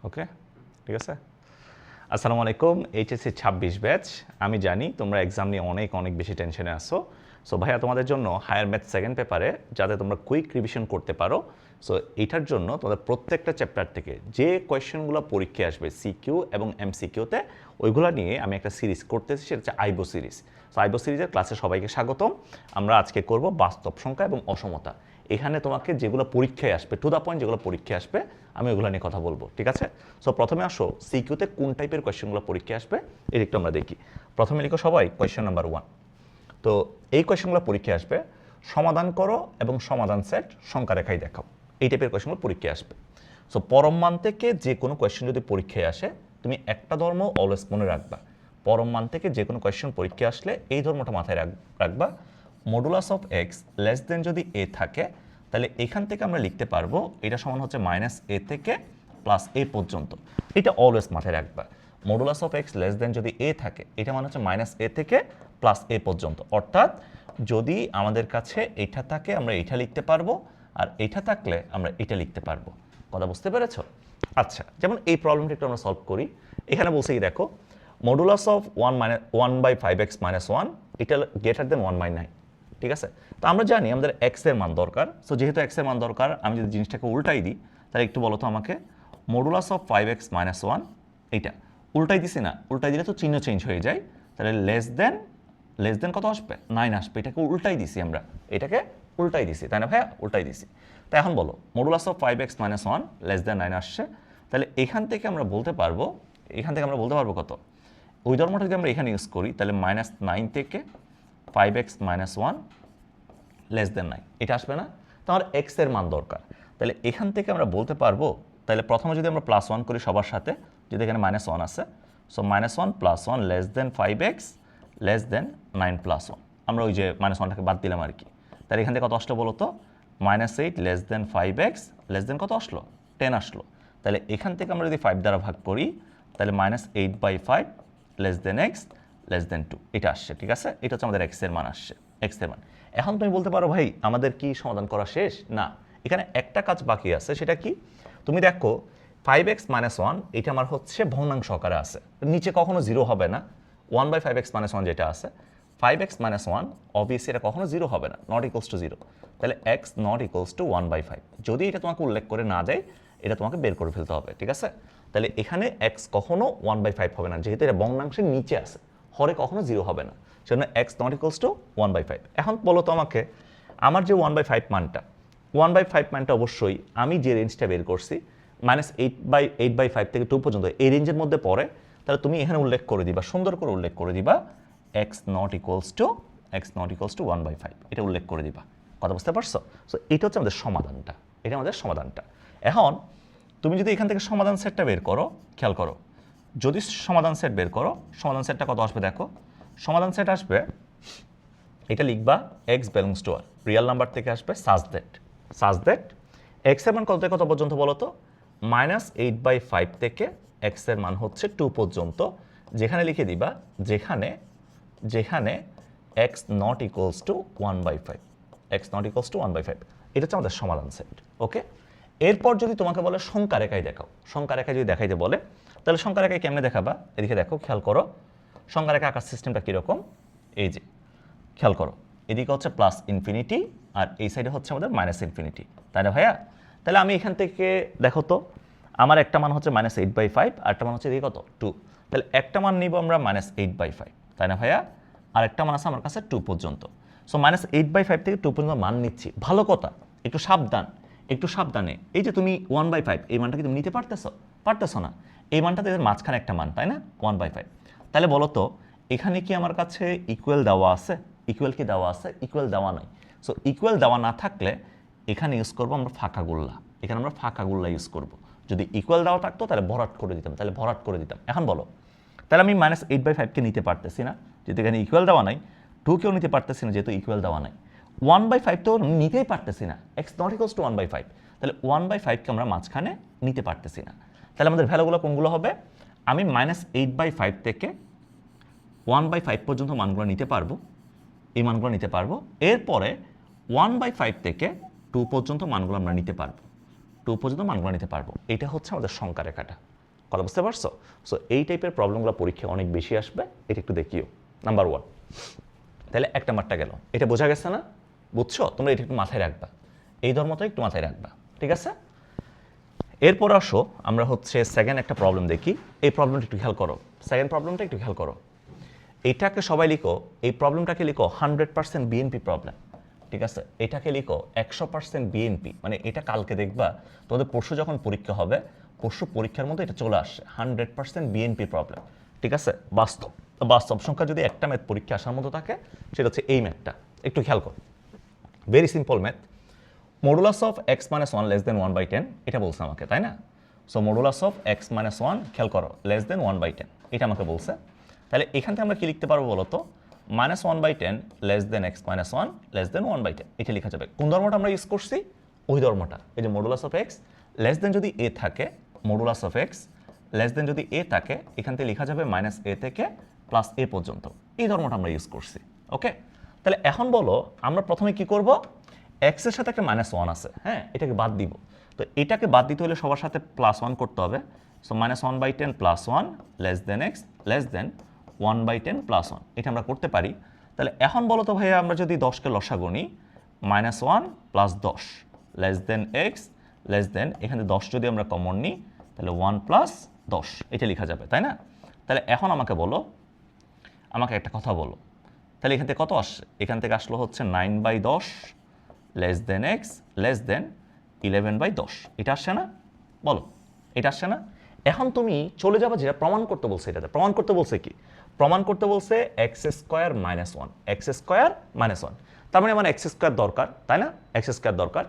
ওকে, ঠিক আছে। আসসালামু আলাইকুম, এইচএসসি 26 ব্যাচ। আমি জানি তোমরা এক্সাম নিয়ে অনেক অনেক বেশি টেনশনে আসো। সো ভাইয়া তোমাদের জন্য হায়ার ম্যাথ সেকেন্ড পেপারে যাতে তোমরা কুইক রিভিশন করতে পারো, সো এইটার জন্য তোমাদের প্রত্যেকটা চ্যাপ্টার থেকে যে কোয়েশ্চেনগুলো পরীক্ষায় আসবে সিকিউ এবং এমসিকিউতে, ওইগুলো নিয়ে আমি একটা সিরিজ করতেছি, সেটা হচ্ছে আইবো সিরিজ। সো আইবো সিরিজের ক্লাসে সবাইকে স্বাগতম। আমরা আজকে করব বাস্তব সংখ্যা এবং অসমতা। এখানে তোমাকে যেগুলো পরীক্ষায় আসবে, টু দ্য পয়েন্ট যেগুলো পরীক্ষায় আসবে, আমি ওগুলো নিয়ে কথা বলবো, ঠিক আছে। সো প্রথমে আসো সিকিউতে কোন টাইপের কোয়েশ্চেনগুলো পরীক্ষায় আসবে এটা একটু আমরা দেখি। প্রথমে লিখো সবাই কোয়েশ্চেন নাম্বার 1। তো এই কোয়েশ্চেনগুলো পরীক্ষায় আসবে, সমাধান করো এবং সমাধান সেট সংখ্যা রেখায় দেখাও, এই টাইপের কোয়েশ্চেনগুলো পরীক্ষায় আসবে। সো পরম মান থেকে যে কোনো কোয়েশ্চেন যদি পরীক্ষায় আসে, তুমি একটা ধর্ম অলওয়েজ মনে রাখবা। পরম মান থেকে যে কোনো কোয়েশ্চেন পরীক্ষায় আসলে এই ধর্মটা মাথায় রাখবা, modulus of x less than যদি এ থাকে, তাহলে এখান থেকে আমরা লিখতে পারবো এটা সমান হচ্ছে মাইনাস এ থেকে প্লাস এ পর্যন্ত। এটা অলওয়েজ মাথায় রাখবা। Modulus of x less than যদি এ থাকে, এটা মানে হচ্ছে মাইনাস এ থেকে প্লাস এ পর্যন্ত। অর্থাৎ যদি আমাদের কাছে এটা থাকে আমরা এটা লিখতে পারবো, আর এটা থাকলে আমরা এটা লিখতে পারবো। কথা বুঝতে পেরেছ? আচ্ছা, যেমন এই প্রবলেমটা একটু আমরা সলভ করি। এখানে বলছি দেখো, মডুলাস অফ 1/5x - 1 এটা গ্রেটার দেন 1/9, ঠিক আছে। তো আমরা জানি আমাদের এক্স এর মান দরকার। সো যেহেতু এক্স এর মান দরকার, আমি যদি জিনিসটাকে উল্টাই দিই, তাহলে একটু বলো তো আমাকে, মডুলাস অফ 5x - 1 এইটা উল্টাই দিছি না? উল্টাই দিলে তো চিহ্ন চেঞ্জ হয়ে যায়, তাহলে লেস দেন কত আসবে? 9 আসবে। এটাকে উল্টাই দিছি আমরা, এটাকে উল্টাই দিছি, তাই না ভাইয়া? উল্টাই দিছি। তাই এখন বলো modulus of 5x - 1 less than 9 আসছে, তাহলে এখান থেকে আমরা বলতে পারবো কত? ওই ধর্মটা যদি আমরা এখানে ইউজ করি, তাহলে -9 থেকে 5x - 1 লেস দেন 9, এটা আসবে না? তো আমার এক্স এর মান দরকার, তাহলে এখান থেকে আমরা বলতে পারবো, তাহলে প্রথমে যদি আমরা +1 করি সবার সাথে, যদি এখানে -1 আছে, so -1 + 1 less than 5x less than 9 + 1, আমরা ওই যে -1টাকে বাদ দিলাম আর কি। তাহলে এখান থেকে কত আসলো বলো তো? -8 less than 5x less than কত আসলো? 10 আসলো। তাহলে এখান থেকে আমরা যদি 5 দ্বারা ভাগ করি, তাহলে -8/5 less than x less than 2, এটা আসছে, ঠিক আছে। এটা হচ্ছে আমাদের এক্স এর মান আসছে, এক্স এর মান। এখন তুমি বলতে পারো ভাই আমাদের কি সমাধান করা শেষ? না, এখানে একটা কাজ বাকি আছে। সেটা কি? তুমি দেখো 5x - 1 এটা আমার হচ্ছে ভগ্নাংশ আকারে আছে, নিচে কখনো 0 হবে না। 1/5x - 1 যেটা আছে, 5x - 1 অবভিয়াসলি এটা কখনো 0 হবে না, নট ইকুয়ালস টু 0। তাহলে x নট ইকুয়ালস টু 1/5, যদি এটা তোমাকে উল্লেখ করে না দেয়, এটা তোমাকে বের করে ফেলতে হবে, ঠিক আছে। তাহলে এখানে x কখনো 1/5 হবে না, যেহেতু এটা ভগ্নাংশের নিচে আছে, হরে কখনো 0 হবে না, সেজন্য x নট ইকুয়ালস টু 1/5। এখন বলো তো আমাকে, আমার যে 1/5 মানটা, 1/5 মানটা অবশ্যই আমি যে রেঞ্জটা বের করছি -8/5 থেকে 2 পর্যন্ত, এই রেঞ্জের মধ্যে পড়ে। তাহলে তুমি এখানে উল্লেখ করে দিবা, সুন্দর করে উল্লেখ করে দিবা, x নট ইকুয়ালস টু 1/5, এটা উল্লেখ করে দিবা। কথা বুঝতে পারছো? সো এটা হচ্ছে আমাদের সমাধানটা, এটা আমাদের সমাধানটা। এখন তুমি যদি এখান থেকে সমাধান সেটটা বের করো, খেয়াল করো, যদি সমাধান সেট বের করো, সমাধান সেটটা কত আসবে দেখো। সমাধান সেট আসবে, এটা লিখবা x belongs to R, real number থেকে আসবে সাজ দ্যাট x এর মান কত থেকে কত পর্যন্ত বলো তো? -8/5 থেকে x এর মান হচ্ছে 2 পর্যন্ত, যেখানে লিখে দিবা যেখানে x not equals to 1/5, x not equals to 1/5, এটা হচ্ছে আমাদের সমাধান সেট। ওকে, এরপর যদি তোমাকে বলে সংখ্যা রেখায় দেখাও, সংখ্যা রেখায় যদি দেখাইতে বলে, তাহলে সংখ্যা রেখায় কেমনে দেখাবা? এদিকে দেখো, খেয়াল করো সংখ্যা রেখা আঁকার সিস্টেমটা কীরকম। এই যে খেয়াল করো, এদিকে হচ্ছে +∞, আর এই সাইডে হচ্ছে আমাদের -∞, তাই না ভাইয়া? তাহলে আমি এখান থেকে দেখো তো, আমার একটা মান হচ্ছে -8/5, আর একটা মান হচ্ছে এদিকে কত? 2। তাহলে একটা মান নিব আমরা -8/5, তাই না ভাইয়া? আর একটা মান আছে আমার কাছে 2 পর্যন্ত। সো -8/5 থেকে 2 পর্যন্ত মান নিচ্ছি, ভালো কথা, একটু সাবধানে। এই যে তুমি 1/5 এই মানটা কি তুমি নিতে পারতেছো না? এই মানটা এদের মাঝখানে একটা মান, তাই না? 1/5। তাহলে বলো তো এখানে কি আমার কাছে ইকুয়াল দেওয়া আছে? ইকুয়াল কি দেওয়া আছে? ইকুয়াল দেওয়া নাই। সো ইকুয়াল দেওয়া না থাকলে এখানে ইউজ করবো আমরা ফাঁকা গোল্লা, এখানে আমরা ফাঁকা গোল্লা ইউজ করব। যদি ইকুয়াল দেওয়া থাকতো তাহলে ভরাট করে দিতাম। এখন বলো, তাহলে আমি -8/5কে নিতে পারতেছি না, যেহেতু এখানে ইকুয়াল দেওয়া নাই। 2কেও নিতে পারতেছি না, যেহেতু ইকুয়াল দেওয়া নাই। 1/5 তো নিতেই পারতেছি না, x নট ইকুয়ালস টু 1/5, তাহলে 1/5কে আমরা মাঝখানে নিতে পারতেছি না। তাহলে আমাদের ভ্যালুগুলো কোনগুলো হবে? আমি -8/5 থেকে 1/5 পর্যন্ত মানগুলো নিতে পারবো, এই মানগুলো নিতে পারবো। এরপরে 1/5 থেকে 2 পর্যন্ত মানগুলো আমরা নিতে পারবো, এটা হচ্ছে আমাদের সংখ্যা রেখাটা। কথা বুঝতে পারছো? সো এই টাইপের প্রবলেমগুলো পরীক্ষায় অনেক বেশি আসবে, এটা একটু দেখিও। নাম্বার 1, তাহলে 1 নাম্বারটা গেল। এটা বোঝা গেছে না? বুঝছো? তোমরা এটা একটু মাথায় রাখবা, এই ধর্মটা একটু মাথায় রাখবা, ঠিক আছে? এরপর আসো আমরা হচ্ছে সেকেন্ড একটা প্রবলেম দেখি। এই প্রবলেমটা একটু খেয়াল করো, সেকেন্ড প্রবলেমটা একটু খেয়াল করো। এটাকে সবাই লিখো, এই প্রবলেমটাকে লিখো 100% বিএনপি প্রবলেম, ঠিক আছে? এটাকে লিখো 100% বিএনপি, মানে এটা কালকে দেখবা তোমাদের পরশু যখন পরীক্ষা হবে, পরশু পরীক্ষার মধ্যে এটা চলে আসে 100% বিএনপি প্রবলেম, ঠিক আছে? বাস্তব বাস্তব সংখ্যা যদি একটা ম্যাথ পরীক্ষা আসার মতো থাকে সেটা হচ্ছে এই ম্যাথটা। একটু খেয়াল করো, very simple math. Modulus of x minus one less than 1/10, এটা বলছে আমাকে, তাই না? So modulus of x minus one, খেয়াল করো, লেস দেন 1/10, এটা আমাকে বলছে। তাহলে এখান থেকে আমরা কি লিখতে পারবো বলো তো? -1/10 less than x minus one less than 1/10, এটা লেখা যাবে। কোন ধর্মটা আমরা ইউজ করছি? ওই ধর্মটা, এই যে modulus of x less than যদি এ থাকে, modulus of x less than যদি এ থাকে, এখান থেকে লেখা যাবে -a থেকে +a পর্যন্ত, এই ধর্মটা আমরা ইউজ করছি। ওকে, তাহলে এখন বলো আমরা প্রথমে কি করব? এক্স এর সাথে একটা -1 আছে, হ্যাঁ, এটাকে বাদ দিব। তো এটাকে বাদ দিতে হলে সবার সাথে +1 করতে হবে। So -1/10 +1 less than x less than 1/10 +1, এটা আমরা করতে পারি। তাহলে এখন বলো তো ভাইয়া, আমরা যদি 10কে লসাগু নিই, -1 + 10 less than x less than, এখানে 10 যদি আমরা কমন নিই তাহলে 1 + 10, এটা লেখা যাবে, তাই না? তাহলে এখন আমাকে বলো, আমাকে একটা কথা বলো, তাহলে এখান থেকে কত আসছে? এখান থেকে আসলো হচ্ছে 9/10 less than x less than 11/10, এটা আসছে না? বলো, এটা আসছে না? এখন তুমি চলে যাবে যেটা প্রমাণ করতে বলছে, এটাতে প্রমাণ করতে বলছে কি? প্রমাণ করতে বলছে x² - 1, x² - 1, তার মানে আমার x² দরকার, তাই না? x² দরকার।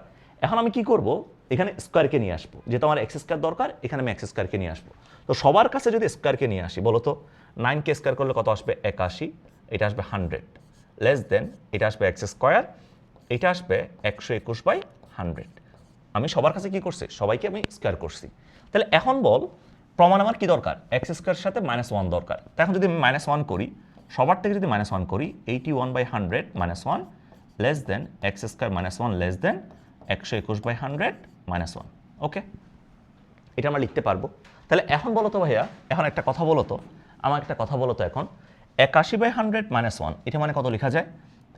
এখন আমি কি করব? এখানে স্কোয়ারকে নিয়ে আসবো, যেহেতু আমার x² দরকার, এখানে আমি x²কে নিয়ে আসবো। তো সবার কাছে যদি স্কোয়ারকে নিয়ে আসি, বলো তো 9কে স্কোয়ার করলে কত আসবে? 81, এটা আসবে 100 লেস দেন, এটা আসবে x², এটা আসবে 121/100। আমি সবার কাছে কি করছি? সবাইকে আমি স্কোয়ার করছি। তাহলে এখন বল, প্রমাণ আমার কি দরকার? x² সাথে -1 দরকার। তো এখন যদি আমি -1 করি, সবার থেকে যদি -1 করি, 81/100 -1 less than x² -1 less than 121/100 -1। ওকে, এটা আমরা লিখতে পারবো। তাহলে এখন বলো তো ভাইয়া, এখন একটা কথা বলো তো, আমার একটা কথা বলো তো, এখন 81/100 -1, এটা মানে কত লেখা যায়?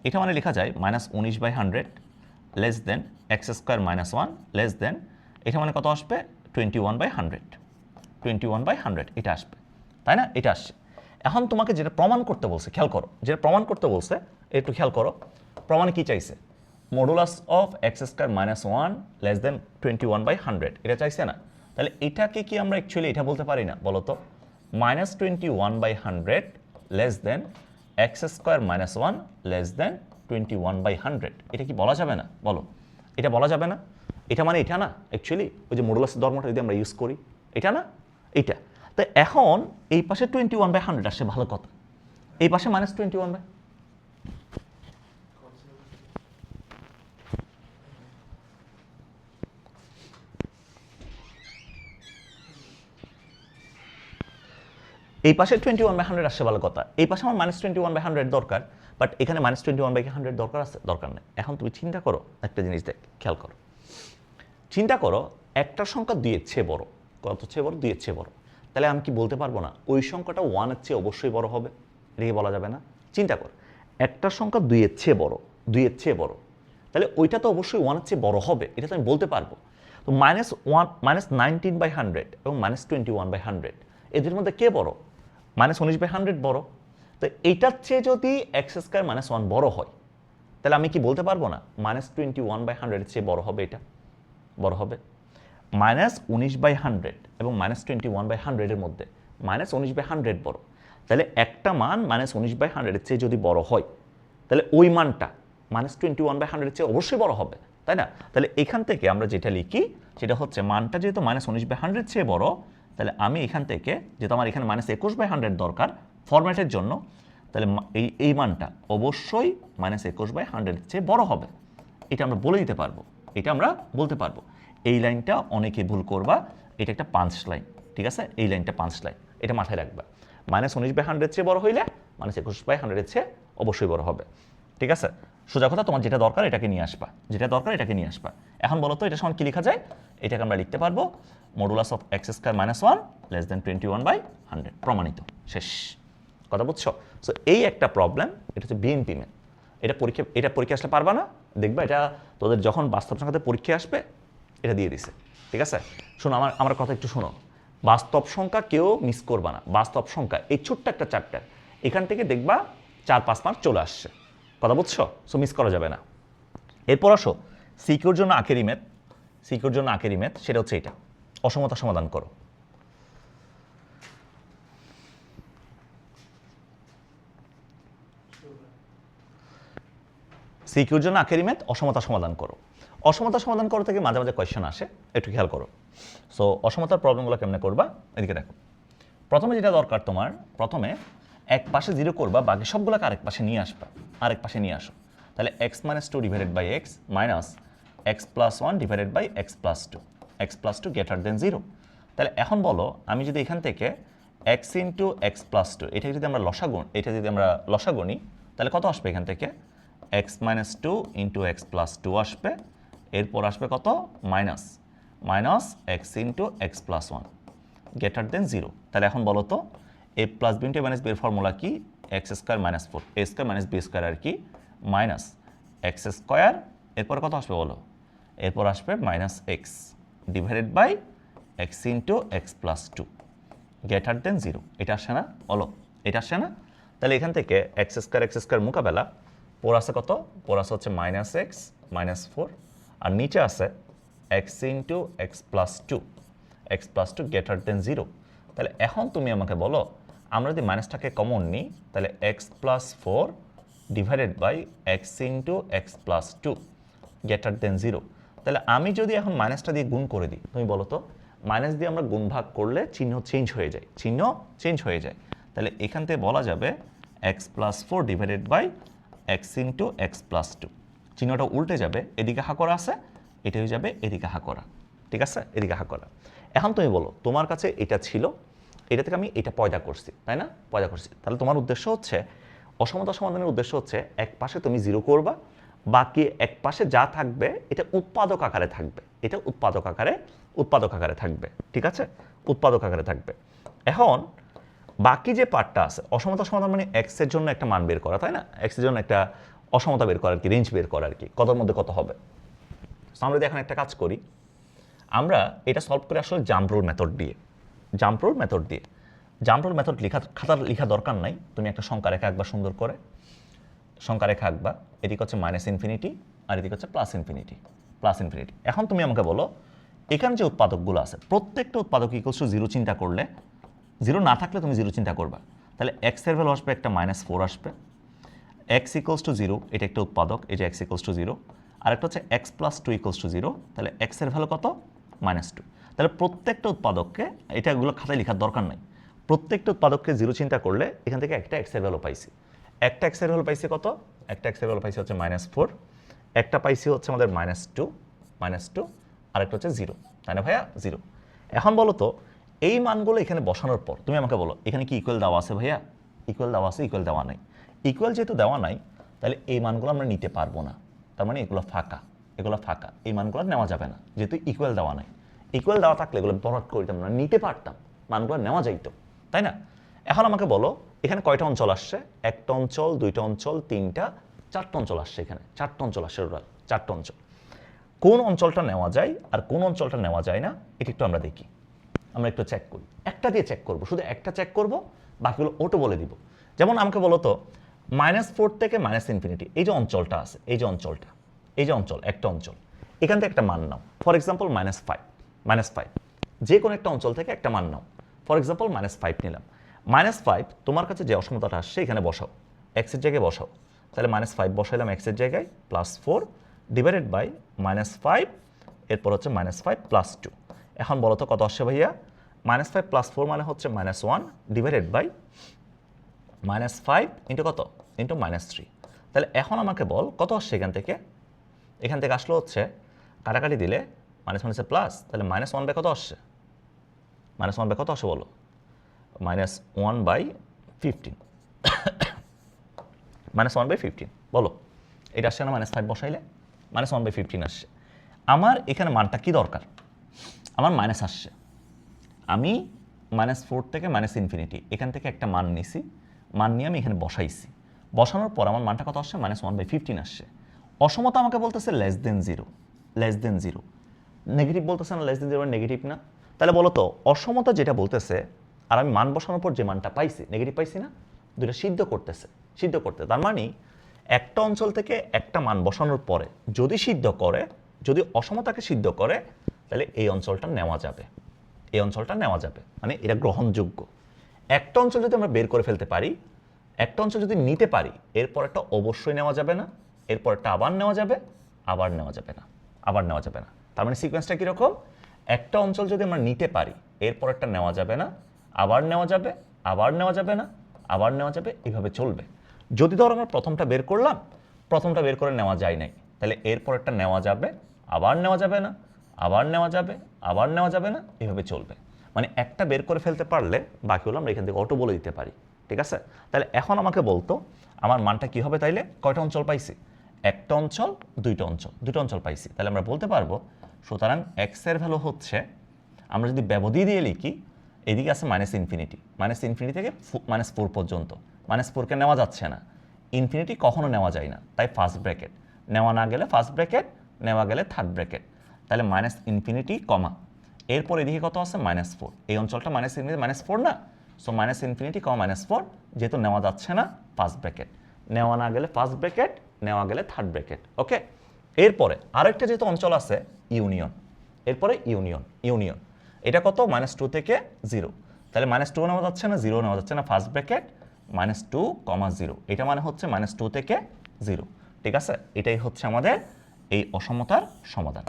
এটা মানে লেখা যায় -19/100 less than x² -1 less than, এটা মানে কত আসবে? 21/100, 21/100 এটা আসবে, তাই না? এটা আসছে। এখন তোমাকে যেটা প্রমাণ করতে বলছে, খেয়াল করো, যেটা প্রমাণ করতে বলছে একটু খেয়াল করো। প্রমাণে কি চাইছে? Modulus of x² -1 less than 21/100, এটা চাইছে না? তাহলে এটাকে কি আমরা অ্যাকচুয়ালি এটা বলতে পারি না? বলো তো, -21/100 less than x² -1 less than 21/100, এটা কি বলা যাবে না? বলো, এটা বলা যাবে না? এটা মানে এটা না অ্যাকচুয়ালি, ওই যে মডুলাসের ধর্মটা যদি আমরা ইউজ করি, এটা না, এটা। তো এখন এই পাশে 21/100 আসছে, ভালো কথা, এই পাশে -21/, এই পাশে 21/100 আসছে, ভালো কথা। এই পাশে আমার -21/100 দরকার, বাট এখানে -21/100 দরকার আছে? দরকার নেই। এখন তুমি চিন্তা করো একটা জিনিস, দেখ, খেয়াল করো, চিন্তা করো, একটা সংখ্যা 2 এর চেয়ে বড়, কত চেয়ে বড়? 2 এর চেয়ে বড়। তাহলে আমি কি বলতে পারবো না ওই সংখ্যাটা 1 এর চেয়ে অবশ্যই বড় হবে? এটা কি বলা যাবে না? চিন্তা কর, একটা সংখ্যা 2 এর চেয়ে বড়, 2 এর চেয়ে বড়, তাহলে ওইটা তো অবশ্যই 1 এর চেয়ে বড় হবে, এটা তো আমি বলতে পারবো। তো -19/100 এবং -21/100, এদের মধ্যে কে বড়? -19/100 বড়। তো এইটার চেয়ে যদি x² -1 বড় হয়, তাহলে আমি কি বলতে পারবো না -21/100 এর চেয়ে বড় হবে? এটা বড় হবে। -19/100 এবং -21/100 এর মধ্যে -19/100 বড়। তাহলে একটা মান -19/100 এর চেয়ে যদি বড় হয়, তাহলে ওই মানটা -21/100 এর চেয়ে অবশ্যই বড় হবে, তাই না? তাহলে এখান থেকে আমরা যেটা লিখি সেটা হচ্ছে, মানটা যেহেতু -19/100 এর চেয়ে বড়, তাহলে আমি এখান থেকে, যেহেতু আমার এখানে -21/100 দরকার ফরম্যাটের জন্য, তাহলে এই মানটা অবশ্যই -21/100 এর চেয়ে বড় হবে। এটা আমরা বলে দিতে পারবো, এটা আমরা বলতে পারবো। এই লাইনটা অনেকে ভুল করবা, এটা একটা পাঞ্চ লাইন, ঠিক আছে? এই লাইনটা পাঞ্চ লাইন, এটা মাথায় রাখবা। -19/100 এর চেয়ে বড় হইলে -21/100 এর চেয়ে অবশ্যই বড় হবে, ঠিক আছে? সোজা কথা, তোমার যেটা দরকার এটাকে নিয়ে আসবা, যেটা দরকার এটাকে নিয়ে আসবা। এখন বলো তো এটা সমান কি লেখা যায়? এটাকে আমরা লিখতে পারবো modulus of x² -1 less than 21/100 প্রমাণিত, শেষ। কথা বুঝছো? সো এই একটা প্রবলেম, এটা হচ্ছে বিএনপি ম্যাথ। এটা পরীক্ষা আসলে পারবা না, দেখবা এটা তোদের যখন বাস্তব সংখ্যাতে পরীক্ষা আসবে এটা দিয়ে দিছে, ঠিক আছে? শোনো আমার কথা একটু শোনো। বাস্তব সংখ্যা কেউ মিস করবা না। বাস্তব সংখ্যা এই ছোট্ট একটা চ্যাপ্টার, এখান থেকে দেখবা 4-5 মার্ক চলে আসছে। কথা বুঝছো? সো মিস করা যাবে না। এরপর আসো সিকিউর জন্য আখেরি ম্যাথ। সিকিউর জন্য আখেরি ম্যাথ সেটা হচ্ছে এটা, অসমতা সমাধান করো। সিকিউর জন্য আখেরি ম্যাথ, অসমতা সমাধান করো। অসমতা সমাধান করো থেকে মাঝে মাঝে কোয়েশ্চেন আসে, একটু খেয়াল করো। সো অসমতার প্রবলেমগুলো কেমনে করবা, এদিকে দেখো। প্রথমে যেটা দরকার তোমার, প্রথমে এক পাশে 0 করবা, বাকি সবগুলোকে আরেক পাশে নিয়ে আসবা, আরেক পাশে নিয়ে আসো। তাহলে x - 2 divided by x minus x + 1 divided by x + 2, x + 2 greater than 0। তাহলে এখন বলো, আমি যদি এখান থেকে x × x + 2 এটা যদি আমরা লসাগু নিই, তাহলে কত আসবে এখান থেকে? x - 2 × x + 2 আসবে। এরপর আসবে কত? Minus x × x + 1 greater than 0। তাহলে এখন বলো তো a + b × a - b এর ফর্মুলা কি? x² - 4 a² - b² আর কি মাইনাস x²। এরপর কত আসবে বলো? এরপর আসবে -x divided by x × x + 2 greater than 0। এটা আসে না বলো? এটা আসে না? তাহলে এখান থেকে x² মোকাবেলা, পর আছে কত? পর আছে হচ্ছে -x -4, আর নিচে আছে x × x + 2, x + 2 greater than 0। তাহলে এখন তুমি আমাকে বলো, আমরা যদি মাইনাসটাকে কমন নিই, তাহলে x + 4 divided by x × x + 2 greater than 0। তাহলে আমি যদি এখন মাইনাসটা দিয়ে গুণ করে দিই, তুমি বলো তো, মাইনাস দিয়ে আমরা গুণ ভাগ করলে চিহ্ন চেঞ্জ হয়ে যায়, তাহলে এখান থেকে বলা যাবে x + 4 divided by x × x + 2, চিহ্নটা উল্টে যাবে, এদিকে হা করা আছে, এটা হয়ে যাবে এদিকে হা করা, ঠিক আছে? এদিকে হা করা। এখন তুমি বলো, তোমার কাছে এটা ছিল, এটা থেকে আমি এটা পয়দা করছি, তাই না? পয়দা করছি। তাহলে তোমার উদ্দেশ্য হচ্ছে, অসমতা সমাধানের উদ্দেশ্য হচ্ছে, এক পাশে তুমি 0 করবা, বাকি এক পাশে যা থাকবে এটা উৎপাদক আকারে থাকবে, এটা উৎপাদক আকারে থাকবে, ঠিক আছে? উৎপাদক আকারে থাকবে। এখন বাকি যে পার্টটা আছে, অসমতা সমাধান মানে x এর জন্য একটা মান বের করা, তাই না? x এর জন্য একটা অসমতা বের করা আর কি, রেঞ্জ বের করা আর কি, কতর মধ্যে কত হবে। আমরা যদি এখন একটা কাজ করি, আমরা এটা সলভ করে আসলে জাম্প রুল মেথড দিয়ে জাম্প রুল মেথড খাতার লেখা দরকার নাই, তুমি একটা সংখ্যা রেখা আঁকবা, সুন্দর করে সংখ্যা রেখা আঁকবা। এদিকে হচ্ছে -∞ আর এদিকে হচ্ছে +∞। এখন তুমি আমাকে বলো, এখানে যে উৎপাদকগুলো আছে প্রত্যেকটা উৎপাদক = 0 চিন্তা করলে, 0 না থাকলে তুমি 0 চিন্তা করবা, তাহলে x এর ভ্যালু আসবে একটা -4 আসবে, x = 0 এটা একটা উৎপাদক, এই যে x = 0, আরেকটা হচ্ছে x + 2 = 0, তাহলে x এর ভ্যালু কত? -2। তাহলে প্রত্যেকটা উৎপাদককে, এগুলো খাতায় লেখার দরকার নাই, প্রত্যেকটা উৎপাদককে 0 চিন্তা করলে এখান থেকে একটা x এর ভ্যালু পাইছি। একটা x এর ভ্যালু পাইছি কত? একটা x এর ভ্যালু পাইছি হচ্ছে -4, একটা পাইছি হচ্ছে আমাদের -2, আরেকটা হচ্ছে 0, তাই না ভাইয়া? 0। এখন বলো তো, এই মানগুলো এখানে বসানোর পর তুমি আমাকে বলো, এখানে কি ইকুয়াল দেওয়া আছে ভাইয়া? ইকুয়াল দেওয়া আছে? ইকুয়াল দেওয়া নাই। ইকুয়াল যেহেতু দেওয়া নাই, তাহলে এই মানগুলো আমরা নিতে পারবো না, তার মানে এগুলো ফাঁকা, এই মানগুলো নেওয়া যাবে না, যেহেতু ইকুয়াল দেওয়া নাই। ইকুয়াল দেওয়া থাকলে এগুলো বরাদ করে দিতাম না, নিতে পারতাম, মানগুলো নেওয়া যাইতো, তাই না? এখন আমাকে বলো, এখানে কয়টা অঞ্চল আসছে? একটা অঞ্চল, দুইটা অঞ্চল, তিনটা, চারটা অঞ্চল আসছে, এখানে চারটা অঞ্চল আসছে, টোটাল চারটা অঞ্চল। কোন অঞ্চলটা নেওয়া যায় আর কোন অঞ্চলটা নেওয়া যায় না, এটা একটু আমরা দেখি, আমরা একটু চেক করি। একটা দিয়ে চেক করবো, শুধু একটা চেক করবো, বাকিগুলো ওটো বলে দিব। যেমন আমাকে বলো তো, -4 থেকে -∞, এই যে অঞ্চলটা আছে, এই যে অঞ্চল, একটা অঞ্চল, এখান থেকে একটা মান নাও। ফর এক্সাম্পল -5, যে কোনো একটা অঞ্চল থেকে একটা মান নাও। ফর এক্সাম্পল -5 নিলাম। -5 তোমার কাছে যে অসমতাটা আসছে এখানে বসাও, x এর জায়গায় বসাও। তাহলে -5 বসাইলাম x এর জায়গায়, +4 ডিভাইডেড বাই -5, এরপর হচ্ছে -5 + 2। এখন বলো তো কত আসছে ভাইয়া? -5 + 4 মানে হচ্ছে -1 ডিভাইডেড বাই -5 ইন্টু কত? ইন্টু -3। তাহলে এখন আমাকে বল কত আসছে এখান থেকে? এখান থেকে আসলো হচ্ছে, কাটাকাটি দিলে -1 প্লাস, তাহলে -1 বাই কত আসছে? -1 বাই কত আসে বলো? -1/15, -1/15 বলো, এটা আসছে না? -5 বসাইলে -1/15 আসছে। আমার এখানে মানটা কি দরকার? আমার মাইনাস আসছে, আমি -4 থেকে -ইনফিনিটি, এখান থেকে একটা মান নিছি, মান নিয়ে আমি এখানে বসাইছি, বসানোর পর আমার মানটা কত আসছে, -1/15 আসছে। অসমতা আমাকে বলতেছে লেস দেন জিরো, নেগেটিভ বলতেছে না, লেস দেন জিরো নেগেটিভ না। তাহলে বলো তো অসমতা যেটা বলতেছে আর আমি মান বসানোর পর যে মানটা পাইছি, নেগেটিভ পাইছি না, দুটো সিদ্ধ করতে, তার মানে একটা অঞ্চল থেকে একটা মান বসানোর পরে যদি সিদ্ধ করে, যদি অসমতাকে সিদ্ধ করে, তাহলে এই অঞ্চলটা নেওয়া যাবে, মানে এটা গ্রহণযোগ্য। একটা অঞ্চল যদি আমরা বের করে ফেলতে পারি, একটা অঞ্চল যদি নিতে পারি, এরপর একটা অবশ্যই নেওয়া যাবে না, এরপর একটা আবার নেওয়া যাবে, আবার নেওয়া যাবে না। তার মানে সিকোয়েন্সটা কীরকম, একটা অঞ্চল যদি আমরা নিতে পারি, এরপর একটা নেওয়া যাবে না, আবার নেওয়া যাবে, আবার নেওয়া যাবে না, আবার নেওয়া যাবে, এভাবে চলবে। যদি ধরো আমরা প্রথমটা বের করলাম, প্রথমটা বের করে নেওয়া যায় নাই, তাহলে এরপর একটা নেওয়া যাবে, আবার নেওয়া যাবে না, আবার নেওয়া যাবে, আবার নেওয়া যাবে না, এভাবে চলবে। মানে একটা বের করে ফেলতে পারলে বাকিগুলো আমরা এখান থেকে অটো বলে দিতে পারি, ঠিক আছে? তাহলে এখন আমাকে বলতো আমার মানটা কি হবে, তাইলে কয়টা অঞ্চল পাইছি, একটা অঞ্চল, দুইটা অঞ্চল পাইছি। তাহলে আমরা বলতে পারবো সুতরাং এক্স এর ভ্যালু হচ্ছে, আমরা যদি ব্যবধি দিয়ে লিখি, এদিকে আছে -ইনফিনিটি থেকে -4 পর্যন্ত, -4কে নেওয়া যাচ্ছে না, ইনফিনিটি কখনো নেওয়া যায় না, তাই ফার্স্ট ব্র্যাকেট, নেওয়া না গেলে ফার্স্ট ব্র্যাকেট, নেওয়া গেলে থার্ড ব্র্যাকেট। তাহলে -ইনফিনিটি কমা, এরপর এদিকে কত আছে, -4, এই অঞ্চলটা -4 না, সো -ইনফিনিটি কমা -4, যেহেতু নেওয়া যাচ্ছে না ফার্স্ট ব্র্যাকেট, নেওয়া না গেলে ফার্স্ট ব্র্যাকেট, নেওয়া গেলে থার্ড ব্র্যাকেট, ওকে। এরপরে আরেকটা যেহেতু অঞ্চল আছে ইউনিয়ন, এরপরে ইউনিয়ন, এটা কত, -2 থেকে 0, তাহলে -2 নেওয়া যাচ্ছে না, 0 নেওয়া যাচ্ছে না, ফার্স্ট ব্র্যাকেট -2, 0, এটা মানে হচ্ছে -2 থেকে 0, ঠিক আছে? এটাই হচ্ছে আমাদের এই অসমতার সমাধান।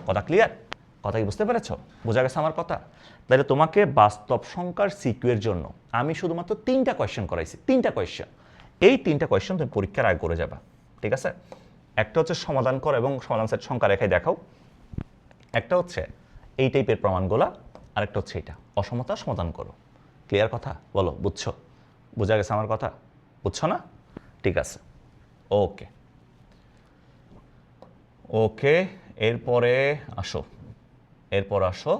কথা ক্লিয়ার? কথা কি বুঝতে পেরেছ? বোঝা গেছে আমার কথা? তাহলে তোমাকে বাস্তব সংখ্যার সিকিউর জন্য আমি শুধুমাত্র 3টা কোয়েশ্চেন করাইছি, 3টা কোয়েশ্চেন। এই 3টা কোয়েশ্চেন তুমি পরীক্ষার আগে করে যাবা, ঠিক আছে? একটা হচ্ছে সমাধান করো এবং সমাধান সেট সংখ্যা রেখায় দেখাও, একটা হচ্ছে এই টাইপের প্রমাণগুলা, আরেকটা হচ্ছে এটা অসমতা সমাধান করো। ক্লিয়ার কথা? বলো, বুঝছো? বোঝা গেছে আমার কথা? বুঝছো না? ঠিক আছে, ওকে ওকে। এরপরে আসো,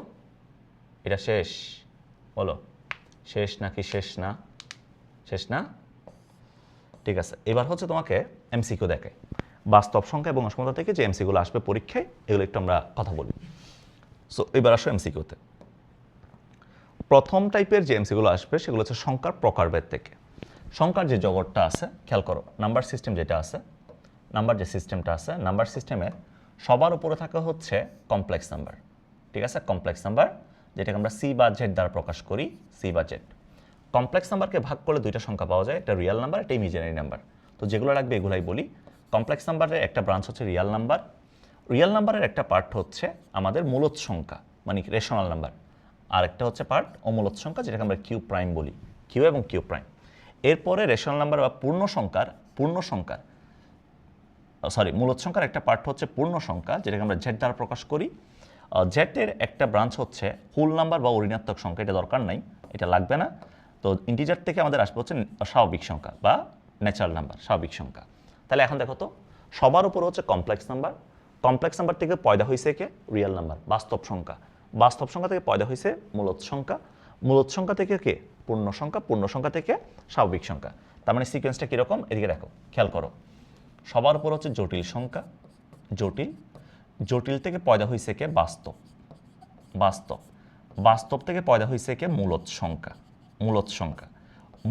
এটা শেষ, বলো শেষ নাকি শেষ না? ঠিক আছে, এবার হচ্ছে তোমাকে এমসিকিউ দেখায়, বাস্তব সংখ্যা এবং অসমতা থেকে যে এমসিকিউগুলো আসবে পরীক্ষায়, এগুলো একটু আমরা কথা বলি। সো এবার আসো এমসিকিউতে। প্রথম টাইপের যে এমসিকিউগুলো আসবে সেগুলো হচ্ছে সংখ্যার প্রকারভেদ থেকে। সংখ্যার যে জগৎটা আছে, খেয়াল করো, নাম্বার সিস্টেম যেটা আছে, নাম্বার সিস্টেমের সবার উপরে থাকা হচ্ছে কমপ্লেক্স নাম্বার, ঠিক আছে? কমপ্লেক্স নাম্বার যেটাকে আমরা সি বা জেড দ্বারা প্রকাশ করি, সি বা জেড। কমপ্লেক্স নাম্বারকে ভাগ করলে দুইটা সংখ্যা পাওয়া যায়, একটা রিয়েল নাম্বার, একটা ইমাজিনারি নাম্বার। তো যেগুলো লাগবে এগুলাই বলি। কমপ্লেক্স নাম্বারের একটা ব্রাঞ্চ হচ্ছে রিয়েল নাম্বার, রিয়েল নাম্বারের একটা পার্ট হচ্ছে আমাদের মূলদ সংখ্যা, মানে রেশনাল নাম্বার, আর একটা হচ্ছে পার্ট অমূলদ সংখ্যা, যেটাকে আমরা কিউ প্রাইম বলি, কিউ এবং কিউ প্রাইম। এরপরে রেশনাল নাম্বার বা মূলদ সংখ্যার একটা পার্ট হচ্ছে পূর্ণ সংখ্যা, যেটাকে আমরা জেড দ্বারা প্রকাশ করি। জেডের একটা ব্রাঞ্চ হচ্ছে হোল নাম্বার বা ঋণাত্মক সংখ্যা, এটা দরকার নাই, এটা লাগবে না। তো ইন্টিজার থেকে আমাদের আসবে হচ্ছে স্বাভাবিক সংখ্যা বা ন্যাচারাল নাম্বার, স্বাভাবিক সংখ্যা। তাহলে এখন দেখো তো, সবার উপর হচ্ছে কমপ্লেক্স নাম্বার থেকে পয়দা হয়েছে কে, রিয়েল নাম্বার, বাস্তব সংখ্যা থেকে পয়দা হয়েছে মূলদ সংখ্যা থেকে কে, পূর্ণ সংখ্যা থেকে স্বাভাবিক সংখ্যা। তার মানে সিকোয়েন্সটা কীরকম, এদিকে দেখো, খেয়াল করো, সবার উপর হচ্ছে জটিল সংখ্যা, জটিল থেকে পয়দা হয়েছে কে, বাস্তব থেকে পয়দা হয়েছে কে, মূলদ সংখ্যা,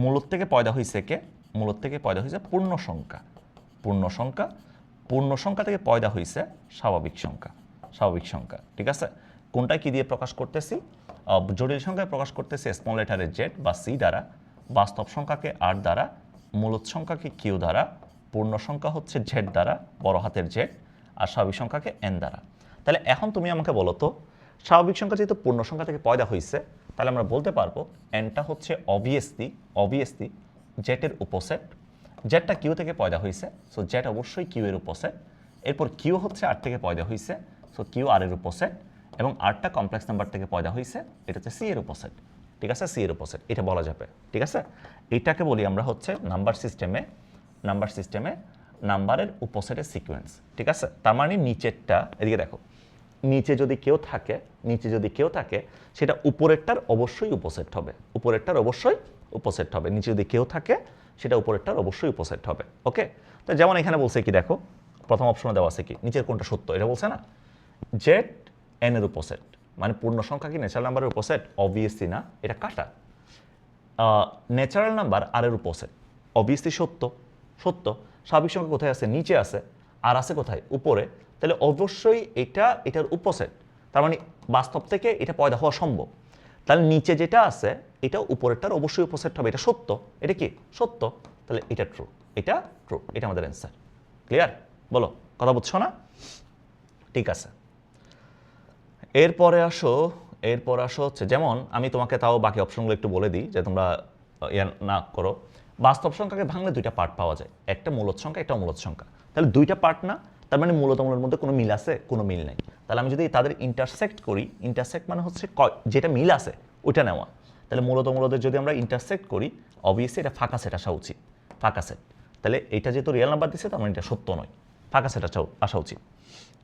মূলদ থেকে পয়দা হয়েছে কে, পূর্ণ সংখ্যা থেকে পয়দা হয়েছে স্বাভাবিক সংখ্যা, ঠিক আছে? কোনটা কি দিয়ে প্রকাশ করতেছি, জটিল সংখ্যায় প্রকাশ করতেছি স্মল লেটারের জেড বা সি দ্বারা, বাস্তব সংখ্যাকে আর দ্বারা, মূলদ সংখ্যাকে কিউ দ্বারা, পূর্ণ সংখ্যা হচ্ছে জেড দ্বারা, বড় হাতের জেড, আর স্বাভাবিক সংখ্যাকে এন দ্বারা। তাহলে এখন তুমি আমাকে বলো তো, স্বাভাবিক সংখ্যা যেহেতু পূর্ণ সংখ্যা থেকে পয়দা হয়েছে, তাহলে আমরা বলতে পারবো এনটা হচ্ছে অবভিয়াসলি জেটের উপসেট, জেডটা কিউ থেকে পয়দা হয়েছে, সো জেড অবশ্যই কিউ এর উপসেট। এরপর কিউ হচ্ছে আর থেকে পয়দা হয়েছে, সো কিউ আর এর উপসেট, এবং আরটা কমপ্লেক্স নাম্বার থেকে পয়দা হয়েছে, এটা হচ্ছে সি এর উপসেট, ঠিক আছে? সি এর উপসেট, এটা বলা যাবে, ঠিক আছে? এইটাকে বলি আমরা হচ্ছে নাম্বার সিস্টেমে নাম্বারের উপসেটের সিকোয়েন্স, ঠিক আছে? তার মানে নিচেরটা, এদিকে দেখো, নিচে যদি কেউ থাকে সেটা উপরেরটার অবশ্যই উপসেট হবে, নিচে যদি কেউ থাকে সেটা উপরেরটার অবশ্যই উপসেট হবে। ওকে, তো যেমন এখানে বলছে কি দেখো, প্রথম অপশনে দেওয়া আছে কি নিচের কোনটা সত্য, এটা বলছে না, জেড এন এর উপসেট, মানে পূর্ণ সংখ্যা কি ন্যাচারাল নাম্বারের উপসেট? অবভিয়াসলি না, এটা কাটা। ন্যাচারাল নাম্বার আর এর উপসেট, অবভিয়াসলি সত্য। স্বাভাবিক সংখ্যা কোথায় আছে? নিচে আছে। আর আছে কোথায়? উপরে। তাহলে অবশ্যই এটার উপসেট, তার মানে বাস্তব থেকে এটা পয়দা হওয়া সম্ভব। তাহলে নিচে যেটা আছে এটা উপরেরটার অবশ্যই উপসেট হবে, এটা সত্য। এটা কি সত্য? তাহলে এটা ট্রু, এটা আমাদের অ্যান্সার। ক্লিয়ার? বলো, কথা বুঝছো না? ঠিক আছে, এরপরে আসো হচ্ছে, যেমন আমি তোমাকে তাও বাকি অপশনগুলো একটু বলে দিই যে তোমরা না করো। বাস্তব সংখ্যাকে ভাঙলে দুইটা পার্ট পাওয়া যায়, একটা মূলদ সংখ্যা, একটা অমূলদ সংখ্যা। তাহলে দুইটা পার্ট না, তার মানে মূলদ অমূলদের মধ্যে কোনো মিল আছে? কোনো মিল নেই। তাহলে আমি যদি তাদের ইন্টারসেক্ট করি, ইন্টারসেক্ট মানে হচ্ছে যেটা মিল আছে ওইটা নেওয়া। তাহলে মূলদ অমূলদের যদি আমরা ইন্টারসেক্ট করি, অবভিয়াসলি এটা ফাঁকা সেট আসা উচিত, ফাঁকা সেট। তাহলে এটা যেহেতু রিয়েল নাম্বার দিচ্ছে, তার মানে এটা সত্য নয়, ফাঁকা সেট আসা উচিত।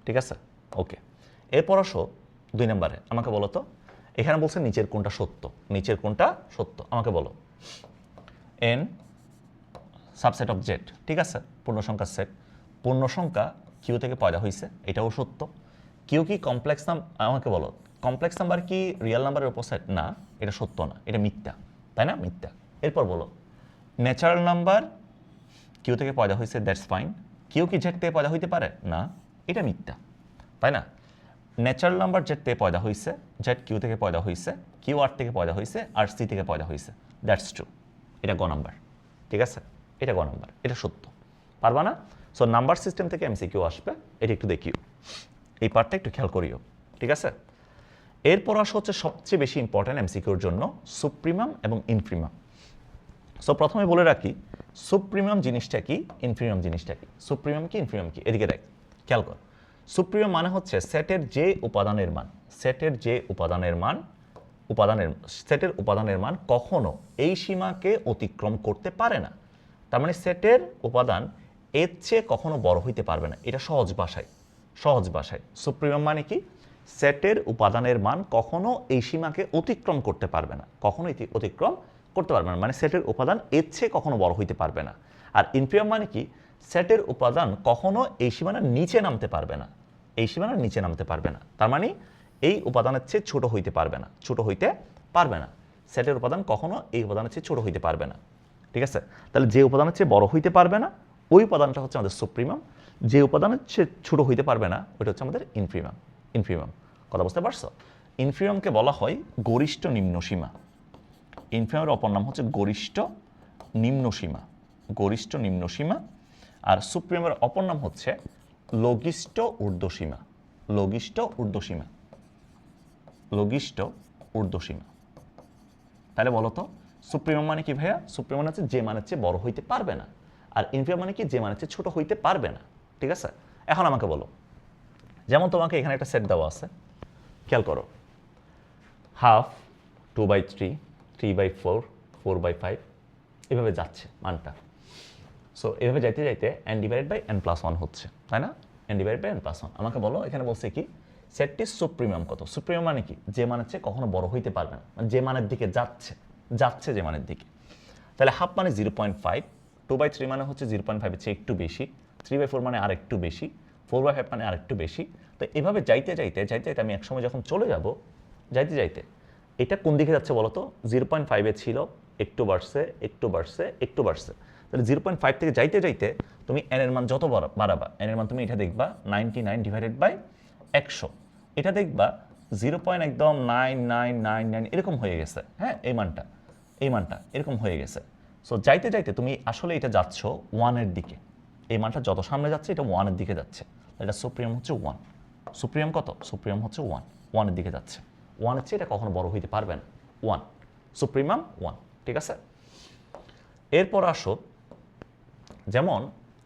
ঠিক আছে, ওকে। এরপর আসো 2 নম্বরে, আমাকে বলো তো, এখানে বলছে নিচের কোনটা সত্য, আমাকে বলো। এন সাবসেট অফ জেড, ঠিক আছে, পূর্ণ সংখ্যার সেট। পূর্ণ সংখ্যা কিউ থেকে পয়দা হয়েছে, এটাও সত্য। কিউ কি কমপ্লেক্স নাম্বার? আমাকে বলো, কমপ্লেক্স নাম্বার কি রিয়েল নাম্বারের উপসেট? না, এটা সত্য না, এটা মিথ্যা, তাই না? মিথ্যা। এরপর বলো, ন্যাচারাল নাম্বার কিউ থেকে পয়দা হয়েছে, দ্যাটস ফাইন। কিউ কি জেড থেকে পয়দা হইতে পারে? না, এটা মিথ্যা, তাই না? ন্যাচারাল নাম্বার জেড থেকে পয়দা হয়েছে, জেড কিউ থেকে পয়দা হয়েছে, কিউ আর থেকে পয়দা হয়েছে, আর সি থেকে পয়দা হয়েছে, দ্যাটস ট্রু, এটা গ নাম্বার। ঠিক আছে, এটা গ নাম্বার, এটা সত্য। পারবা না? সো নাম্বার সিস্টেম থেকে এমসিকিউ আসবে, এটা একটু দেখিও, এই পার্টটা একটু খেয়াল করিও। ঠিক আছে, এরপর আসা হচ্ছে সবচেয়ে বেশি ইম্পর্ট্যান্ট এমসিকিউর জন্য সুপ্রিমাম এবং ইনফিমাম। সো প্রথমে বলে রাখি, সুপ্রিমাম জিনিসটা কি, ইনফিমাম জিনিসটা কি। সুপ্রিমাম কি, ইনফিমাম কি, এদিকে দেখ, খেয়াল কর। সুপ্রিমাম মানে হচ্ছে সেটের যে উপাদানের মান, সেটের উপাদানের মান কখনো এই সীমাকে অতিক্রম করতে পারে না। তার মানে সেটের উপাদান এর চেয়ে কখনো বড় হইতে পারবে না, এটা সহজ ভাষায়। সুপ্রিমাম মানে কি? সেটের উপাদানের মান কখনো এই সীমাকে অতিক্রম করতে পারবে না, মানে সেটের উপাদান এর চেয়ে কখনো বড় হইতে পারবে না। আর ইনফিমাম মানে কি? সেটের উপাদান কখনো এই সীমানার নিচে নামতে পারবে না, তার মানে এই উপাদানের চেয়ে ছোট হইতে পারবে না, সেটের উপাদান কখনো এই উপাদানের চেয়ে ছোট হইতে পারবে না। ঠিক আছে, তাহলে যে উপাদানের চেয়ে বড় হইতে পারবে না ওই উপাদানটা হচ্ছে আমাদের সুপ্রিমাম, যে উপাদানের চেয়ে ছোট হইতে পারবে না ওইটা হচ্ছে আমাদের ইনফিমাম। কথা বুঝতে পারছো? ইনফিমামকে বলা হয় গরিষ্ঠ নিম্ন সীমা। ইনফিমামের অপর নাম হচ্ছে গরিষ্ঠ নিম্ন সীমা। আর সুপ্রিমামের অপর নাম হচ্ছে লঘিষ্ঠ ঊর্ধ্বসীমা। তাহলে বলো তো, সুপ্রিমাম মানে কি ভাইয়া? সুপ্রিমাম মানে হচ্ছে যে মানের চেয়ে বড় হইতে পারবে না, আর ইনফিমাম মানে কি? যে মানের চেয়ে ছোট হইতে পারবে না। ঠিক আছে, এখন আমাকে বলো, যেমন তোমাকে এখানে একটা সেট দেওয়া আছে, খেয়াল করো, 1/2, 2/3, 3/4, 4/5, এভাবে যাচ্ছে মানটা। সো এভাবে যাইতে যাইতে n ডিভাইডেড বাই n+1 হচ্ছে, তাই না? n divided by n+1। আমাকে বলো, এখানে বলছে কি সেটটির সুপ্রিমাম কত? সুপ্রিমাম মানে কি? যে মানের চেয়ে কখনো বড় হইতে পারবে না, মানে যে মানের দিকে যাচ্ছে যে মানের দিকে। তাহলে 1/2 মানে 0.5, 2/3 মানে হচ্ছে 0.5 এর চেয়ে একটু বেশি, 3/4 মানে আর একটু বেশি, 4/5 মানে আর একটু বেশি। তো এভাবে যাইতে আমি একসময় যখন চলে যাব, যাইতে এটা কোন দিকে যাচ্ছে বলো তো? 0.5 ছিল, একটু বাড়ছে। তাহলে 0.5 থেকে যাইতে তুমি n এর মান যত বাড়াবা, n এর মান তুমি এটা দেখবা 99 ডিভাইডেড বাই 100, এটা দেখবা 0.99999 এরকম হয়ে গেছে। হ্যাঁ, এই মানটা এরকম হয়ে গেছে। সো যাইতে তুমি আসলে এটা যাচ্ছ 1 এর দিকে। এই মানটা যত সামনে যাচ্ছে এটা 1 এর দিকে যাচ্ছে। এটা সুপ্রিমাম হচ্ছে 1। সুপ্রিমাম কত? সুপ্রিমাম হচ্ছে 1 এর দিকে যাচ্ছে। 1 এর চেয়ে এটা কখনো বড় হইতে পারবে না। 1 সুপ্রিমাম 1। ঠিক আছে, এরপর আসো, যেমন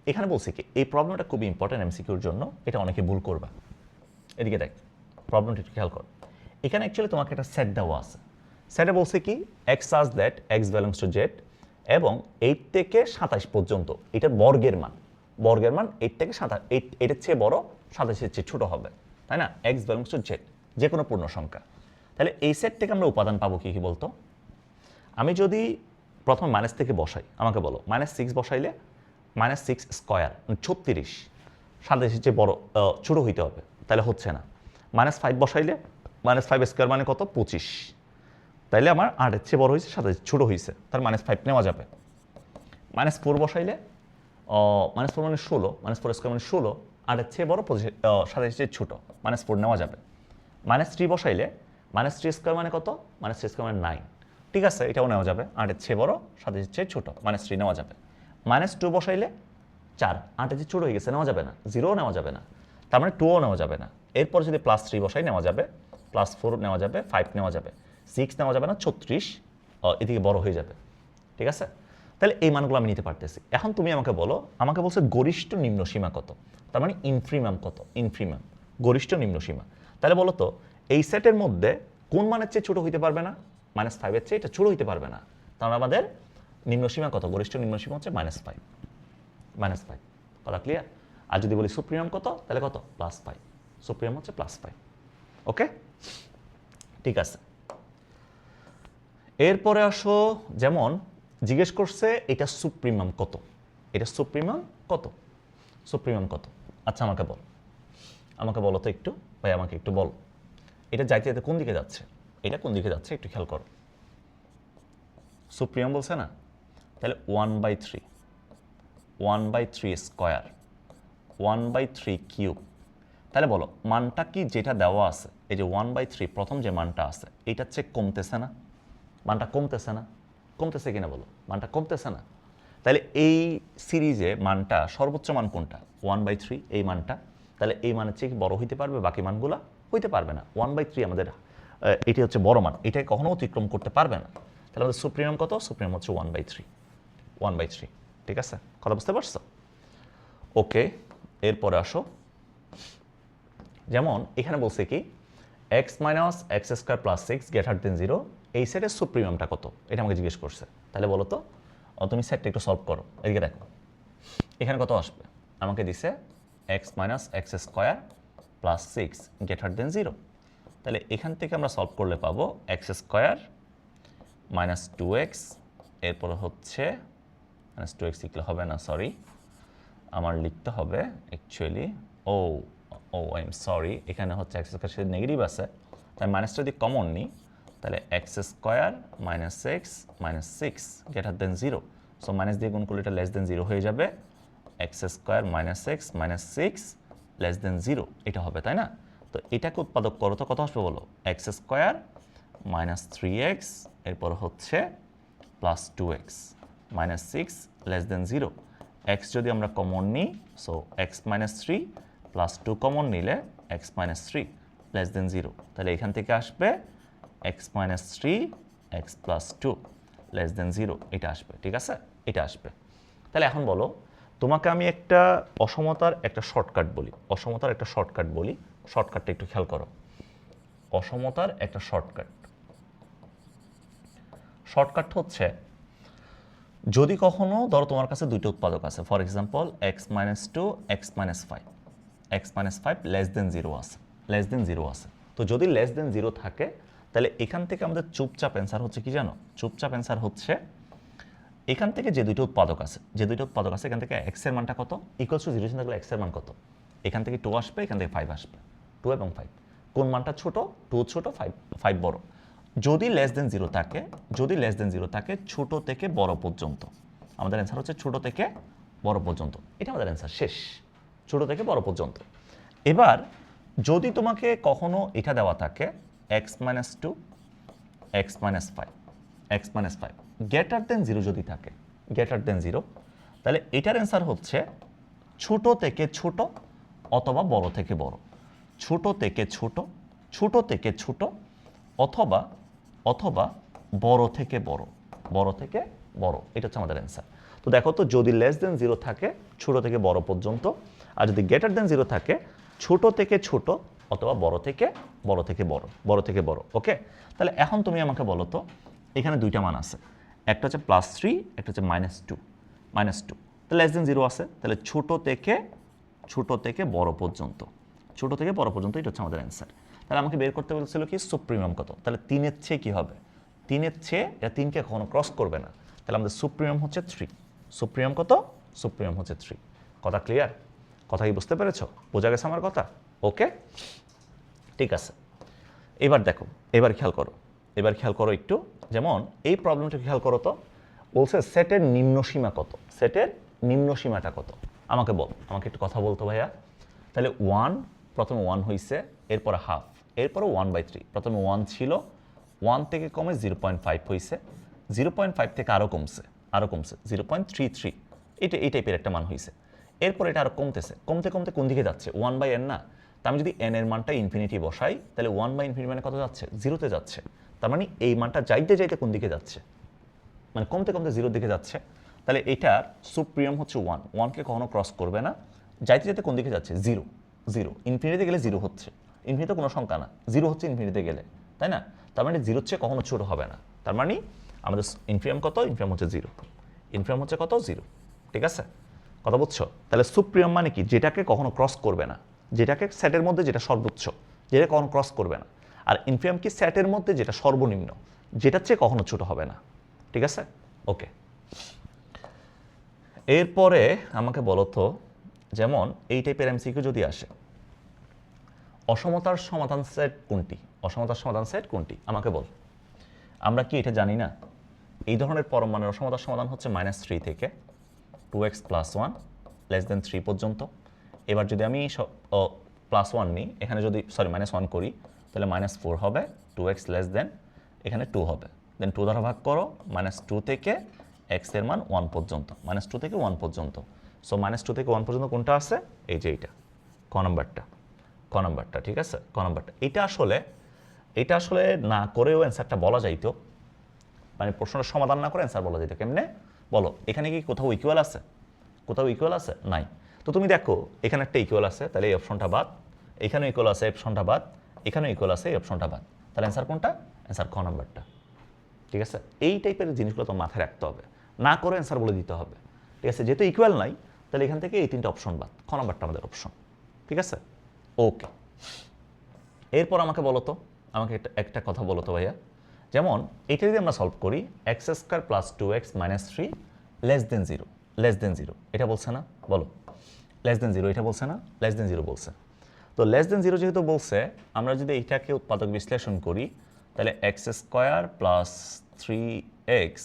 এখানে বলছি কি, এই প্রবলেমটা খুবই ইম্পর্টেন্ট এমসিকিউর জন্য, এটা অনেকে ভুল করবা। এদিকে দেখ, প্রবলেমটা একটু খেয়াল কর। এখানে অ্যাকচুয়ালি তোমাকে একটা সেট দেওয়া আছে। সেটে বলছে কি, x such that x belongs to Z, এবং 8 থেকে 27 পর্যন্ত এটার বর্গের মান 8 থেকে 27, এটার চেয়ে বড়, 27 এর চেয়ে ছোট হবে। তাই না, এক্স বিলংস টু জেড, যে কোনো পূর্ণ সংখ্যা। তাহলে এই সেট থেকে আমরা উপাদান পাবো কি কি বলতো? আমি যদি প্রথম মাইনাস থেকে বসাই, আমাকে বলো -6 বসাইলে -6 স্কোয়ার 36, সাথে যে বড় ছোট হইতে হবে, তাহলে হচ্ছে না। -5 বসাইলে -5 স্কোয়ার মানে কত? 25, তাইলে আমার 8-এর চেয়ে বড় হয়েছে, সাথে ছোট হয়েছে, তার -5 নেওয়া যাবে। -4 বসাইলে -4 মানে 16, -4 স্কোয়ার মানে 16, 8-এর চেয়ে বড়, 27 চেয়ে ছোট, -4 নেওয়া যাবে। -3 বসাইলে -3 স্কোয়ার মানে কত? -3 স্কোয়ার মানে 9, ঠিক আছে, এটাও নেওয়া যাবে, 8-এর চেয়ে বড়, 27-এর চেয়ে ছোট, -3 নেওয়া যাবে। -2 বসাইলে 4, 8-এর চেয়ে ছোট হয়ে গেছে, নেওয়া যাবে না, 0ও নেওয়া যাবে না, তার মানে 2ও নেওয়া যাবে না। এরপর যদি +3 বসাই নেওয়া যাবে, +4 নেওয়া যাবে, 5 নেওয়া যাবে, 6 নেওয়া যাবে না, 36 এদিকে বড় হয়ে যাবে, ঠিক আছে। তাহলে এই মানগুলো আমি নিতে পারতেছি। এখন তুমি আমাকে বলো, আমাকে বলছে গরিষ্ঠ নিম্ন সীমা কত, তার মানে ইনফিমাম কত? ইনফিমাম, গরিষ্ঠ নিম্ন সীমা। তাহলে বলো তো এই সেটের মধ্যে কোন মানের চেয়ে ছোট হইতে পারবে না? -5-এর চেয়ে এটা ছোট হইতে পারবে না, তাহলে আমাদের নিম্ন সীমা কত? গরিষ্ঠ নিম্ন সীমা হচ্ছে -5, -5, কথা ক্লিয়ার? আর যদি বলি সুপ্রিমাম কত, তাহলে কত? +5, সুপ্রিমাম হচ্ছে +5, ওকে, ঠিক আছে। এরপরে আসো, যেমন জিজ্ঞেস করছে এটা সুপ্রিমাম কত, এটা সুপ্রিমাম কত, সুপ্রিমাম কত? আচ্ছা আমাকে বলো তো একটু, ভাই আমাকে একটু বলো, এটা যাইতে যাইতে কোন দিকে যাচ্ছে? এটা কোন দিকে যাচ্ছে একটু খেয়াল করো। সুপ্রিমাম বলছে না, তাহলে 1/3, 1/3 স্কোয়ার, 1/3 কিউব। তাহলে বলো মানটা কি যেটা দেওয়া আছে, এই যে 1/3 প্রথম যে মানটা আছে, এইটার চেয়ে কমতেছে না? মানটা কমতেছে না? কমতেছে কিনা বলো, মানটা কমতেছে না? তাহলে এই সিরিজে মানটা সর্বোচ্চ মান কোনটা? 1/3, এই মানটা। তাহলে এই মানের চেয়ে কি বড় হইতে পারবে? বাকি মানগুলো হইতে পারবে না। 1/3 আমাদের এটি হচ্ছে বড় মান, এটাকে কখনো অতিক্রম করতে পারবে না। তাহলে আমাদের সুপ্রিমাম কত? সুপ্রিমাম হচ্ছে 1/3, 1/3, ঠিক আছে, কথা বুঝতে পারছো? ওকে, এরপরে আসো, যেমন এখানে বলছে কি x - x² + 6 > 0, এই সেটের সুপ্রিমামটা কত, এটা আমাকে জিজ্ঞেস করছে। তাহলে বলো তো, তুমি সেটটা একটু সলভ করো। এদিকে দেখো, এখানে কত আসবে? আমাকে দিছে x - x² + 6 > 0, তাহলে এখান থেকে আমরা সলভ করলে পাবো x² - 2x, এরপরে হচ্ছে -2x লিখলে হবে না, সরি, আমার লিখতে হবে অ্যাকচুয়ালি, আই এম সরি, এখানে হচ্ছে x² সাথে নেগেটিভ আছে, তাই মাইনাসটা যদি কমন নিই, তাহলে x² - x - 6 > 0, সো মাইনাস দিয়ে গুণ করলে এটা <0 হয়ে যাবে, x² - x - 6 <0, এটা হবে, তাই না? তো এটাকে উৎপাদক করো তো কত আসবে বলো? x² - 3x, এরপর হচ্ছে +2x - 6 <0, x যদি আমরা কমন নিই, সো x - 3 +2 কমন নিলে x - 3 <0, তাহলে এখান থেকে আসবে x - 3 x + 2 <0, এটা আসবে, ঠিক আছে, এটা আসবে। তাহলে এখন বলো, তোমাকে আমি একটা অসমতার একটা শর্টকাট বলি, অসমতার একটা শর্টকাট বলি, শর্টকাটটা একটু খেয়াল করো। অসমতার একটা শর্টকাট হচ্ছে, যদি কখনো ধরো তোমার কাছে দুইটা উৎপাদক আছে, for example x - 2 x - 5, x - 5 <0 আছে, <0 আছে, তো যদি <0 থাকে, তাহলে এখান থেকে আমাদের চুপচাপ অ্যান্সার হচ্ছে কি জানো? চুপচাপ অ্যান্সার হচ্ছে এখান থেকে যে দুইটা উৎপাদক আছে, এখান থেকে x এর মানটা কত, = 0 চিন্তা করলে x এর মান কত, এখান থেকে 2 আসবে, এখান থেকে 5 আসবে, 2 এবং 5, কোন মানটা ছোট? 2 ছোট, 5 বড়। যদি <0 থাকে, ছোট থেকে বড় পর্যন্ত, আমাদের অ্যান্সার হচ্ছে ছোট থেকে বড় পর্যন্ত, এটা আমাদের অ্যান্সার, শেষ, ছোট থেকে বড় পর্যন্ত। এবার যদি তোমাকে কখনো এটা দেওয়া থাকে x - 2 x - 5, x - 5 <0 যদি থাকে, 0, তাহলে এটার অ্যান্সার হচ্ছে ছোট থেকে ছোট অথবা বড় থেকে বড়, ছোট থেকে ছোট, ছোট থেকে ছোট অথবা বড় থেকে বড়, বড় থেকে বড়, এটা হচ্ছে আমাদের অ্যান্সার। তো দেখো তো, যদি <0 থাকে ছোট থেকে বড় পর্যন্ত, আর যদি <0 থাকে ছোট থেকে ছোট অথবা বড় থেকে বড়, বড় থেকে বড়, ওকে। তাহলে এখন তুমি আমাকে বলো তো, এখানে দুইটা মান আছে, একটা হচ্ছে +3, একটা হচ্ছে -2, তাহলে <0 আছে, তাহলে ছোট থেকে বড় পর্যন্ত, ছোট থেকে বড় পর্যন্ত এটা হচ্ছে আমাদের অ্যান্সার। তাহলে আমাকে বের করতে বলছিল কি সুপ্রিমিয়াম কত, তাহলে 3-এর চেয়ে কী হবে, 3-এর চেয়ে এটা 3কে কখনো ক্রস করবে না, তাহলে আমাদের সুপ্রিমিয়াম হচ্ছে 3। সুপ্রিমিয়াম কত, সুপ্রিমিয়াম হচ্ছে 3। কথা ক্লিয়ার? কথা কি বুঝতে পেরেছো? বোঝা গেছে আমার কথা? ওকে, ঠিক আছে। এবার দেখো, এবার খেয়াল করো একটু, যেমন এই প্রবলেমটা খেয়াল করো তো, বলছে সেটের নিম্ন সীমা কত, সেটের নিম্ন সীমাটা কত আমাকে বল, আমাকে একটু কথা বলতো ভাইয়া। তাহলে 1, প্রথমে 1 হয়েছে, এরপরে হাফ, এরপরে 1/3, প্রথমে 1 ছিল, 1 থেকে কমে 0.5 হয়েছে, 0.5 থেকে আরও কমছে 0.33, এই টাইপের একটা মান হয়েছে। এরপর এটা আরও কমতেছে, কমতে কমতে কোন দিকে যাচ্ছে, 1/n না। তা আমি যদি n এর মানটা ইনফিনিটি বসাই, তাহলে 1/infinity মানে কত যাচ্ছে, 0-তে যাচ্ছে। তার মানে এই মানটা যাইতে যাইতে কোন দিকে যাচ্ছে, মানে কমতে কমতে 0-র দিকে যাচ্ছে। তাহলে এটার সুপ্রিমিয়াম হচ্ছে 1, 1কে কখনো ক্রস করবে না, যাইতে যাইতে কোন দিকে যাচ্ছে, 0, ইনফিনিটিতে গেলে 0 হচ্ছে, ইনফিনিটিতে কোনো সংখ্যা না, 0 হচ্ছে ইনফিনিটিতে গেলে, তাই না? তার মানে 0-র চেয়ে কখনো ছোট হবে না, তার মানে আমাদের ইনফিনিয়াম কত, ইনফিনিয়াম হচ্ছে 0, ইনফিনিয়াম হচ্ছে কত, 0। ঠিক আছে, কথা বুঝছো? তাহলে সুপ্রিমিয়াম মানে কি, যেটাকে কখনো ক্রস করবে না, যেটাকে সেটের মধ্যে যেটা সর্বোচ্চ, যেটা কখনো ক্রস করবে না। আর ইনফিনিয়াম কি, সেটের মধ্যে যেটা সর্বনিম্ন, যেটার চেয়ে কখনো ছোট হবে না। ঠিক আছে, ওকে। এরপরে আমাকে বলো তো, যেমন এই টাইপের এমসিকিউ যদি আসে, অসমতার সমাধান সেট কোনটি, অসমতার সমাধান সেট কোনটি আমাকে বল। আমরা কি এটা জানি না? এই ধরনের পরম মানের অসমতার সমাধান হচ্ছে -3 থেকে 2x + 1 <3 পর্যন্ত। এবার যদি আমি +1 নিই, এখানে যদি -1 করি, তাহলে -4 হবে, 2x এখানে 2 হবে, দেন 2 দ্বারা ভাগ করো, -2 থেকে x এর মান 1 পর্যন্ত, -2 থেকে 1 পর্যন্ত। সো -2 থেকে 1 পর্যন্ত কোনটা আছে, এই যে এইটা, ক নাম্বারটা, ঠিক আছে, ক নাম্বারটা। এটা আসলে না করেও অ্যান্সারটা বলা যাইতো, মানে প্রশ্নটা সমাধান না করে অ্যান্সার বলা যেত। কেমনে বলো? এখানে কি কোথাও ইকুয়াল আছে, কোথাও ইকুয়াল আছে? নাই। তো তুমি দেখো এখানে একটা ইকুয়াল আছে, তাহলে এই অপশনটা বাদ, এখানেও ইকুয়াল আছে, এই অপশনটা বাদ, এখানেও ইকুয়াল আছে, এই অপশনটা বাদ, তাহলে অ্যান্সার কোনটা? অ্যান্সার ক নাম্বারটা। ঠিক আছে, এই টাইপের জিনিসগুলো তো মাথায় রাখতে হবে, না করে অ্যান্সার বলে দিতে হবে। ঠিক আছে, যেহেতু ইকুয়াল নাই, তাহলে এখান থেকে এই 3টা অপশন বাদ, খ নাম্বারটা আমাদের অপশন। ঠিক আছে, ওকে। এরপর আমাকে বলো তো, আমাকে একটা কথা বলো তো ভাইয়া, যেমন এটা যদি আমরা সলভ করি, x² + 2x - 3 <0, এটা বলছে না? বলো, <0 এটা বলছে না? <0 বলছে। তো <0 যেহেতু বলছে, আমরা যদি এইটাকে উৎপাদক বিশ্লেষণ করি, তাহলে x² + 3x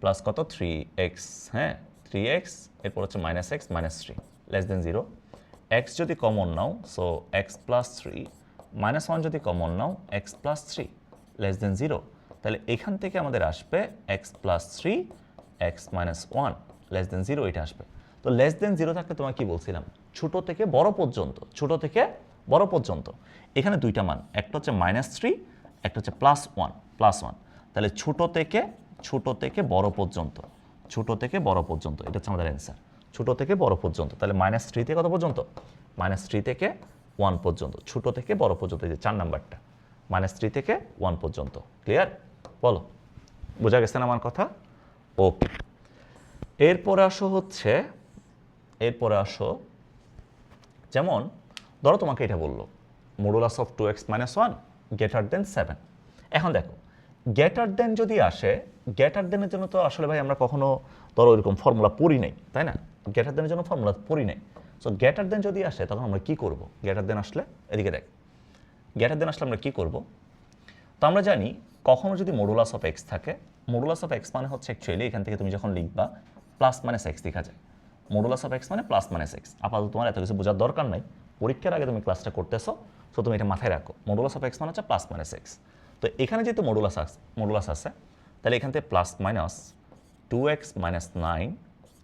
প্লাস কত, 3x, হ্যাঁ 3x, এরপর হচ্ছে -x -3 0। x যদি কমন নাও, সো x + 3, -1 যদি কমন নাও, x + 3 0। তাহলে এখান থেকে আমাদের আসবে x + 3 x - 1 0, এটা আসবে। তো <0 থাকলে তোমার কি বলছিলাম, ছোট থেকে বড় পর্যন্ত, ছোট থেকে বড় পর্যন্ত। এখানে দুইটা মান, একটা হচ্ছে -3, একটা হচ্ছে +1, তাহলে ছোট থেকে বড় পর্যন্ত, ছোট থেকে বড় পর্যন্ত, এটা হচ্ছে আমাদের অ্যান্সার, ছোট থেকে বড় পর্যন্ত। তাহলে -3 থেকে কত পর্যন্ত, -3 থেকে 1 পর্যন্ত, ছোট থেকে বড় পর্যন্ত, এই যে 4 নাম্বারটা, -3 থেকে 1 পর্যন্ত। ক্লিয়ার? বলো, বোঝা গেছে না আমার কথা? ওকে। এরপরে আসো, যেমন ধরো তোমাকে এটা বললো, মডুলাস অফ 2x - 1 > 7। এখন দেখো, গ্রেটার দেন যদি আসে, গ্রেটার দেনের জন্য তো আসলে ভাই আমরা কখনো ধরো ওইরকম ফর্মুলা পড়ি নাই, তাই না? গ্রেটার দেনের জন্য ফর্মুলা পড়ি নাই। সো গ্রেটার দেন যদি আসে, তখন আমরা কি করব? গ্রেটার দেন আসলে, এদিকে দেখ, গ্রেটার দেন আসলে আমরা কি করব? তো আমরা জানি, কখনো যদি মডুলাস অফ এক্স থাকে, মডুলাস অফ এক্স মানে হচ্ছে অ্যাকচুয়ালি এখান থেকে তুমি যখন লিখবা +-x লেখা যায়, মডুলাস অফ এক্স মানে +-x। আপাতত তোমার এত কিছু বোঝার দরকার নাই, পরীক্ষার আগে তুমি ক্লাসটা করতেছো, সো তুমি এটা মাথায় রাখো, মডুলাস অফ এক্স মানে হচ্ছে +-x। তো এখানে যেহেতু মডুলাস আছে, তাহলে এখান থেকে +-2x - 9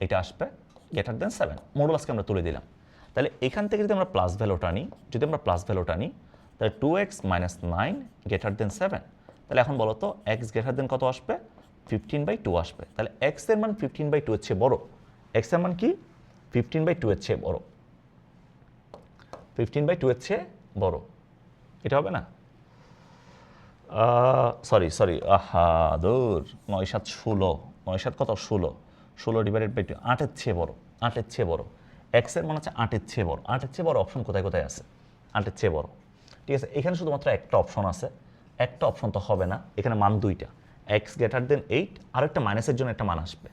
এটা আসবে > 7। মডুলাসকে আমরা তুলে দিলাম। তাহলে এখান থেকে যদি আমরা প্লাস ভ্যালুটা নিই, তাহলে 2x - 9 > 7। তাহলে এখন বলো তো, x > কত আসবে? 15/2 আসবে। তাহলে x এর মান 15/2 এর চেয়ে বড়, x এর মান কি 15/2 এর চেয়ে বড়, 15/2 এর চেয়ে বড়, এটা হবে না? সরি, দূর, 9 × 7 = 16, 9 × 7 কত, 16 / 2, 8 এর চেয়ে বড়, 8 এর চেয়ে বড়। এক্স এর মান হচ্ছে 8-এর চেয়ে বড়। 8-এর চেয়ে বড় অপশন কোথায় কোথায় আছে? 8-এর চেয়ে বড়, ঠিক আছে। এখানে শুধুমাত্র একটা অপশন আছে, একটা অপশন তো হবে না, এখানে মান দুইটা, এক্স গ্রেটার দেন 8, আর একটা মাইনাসের জন্য একটা মান আসবে,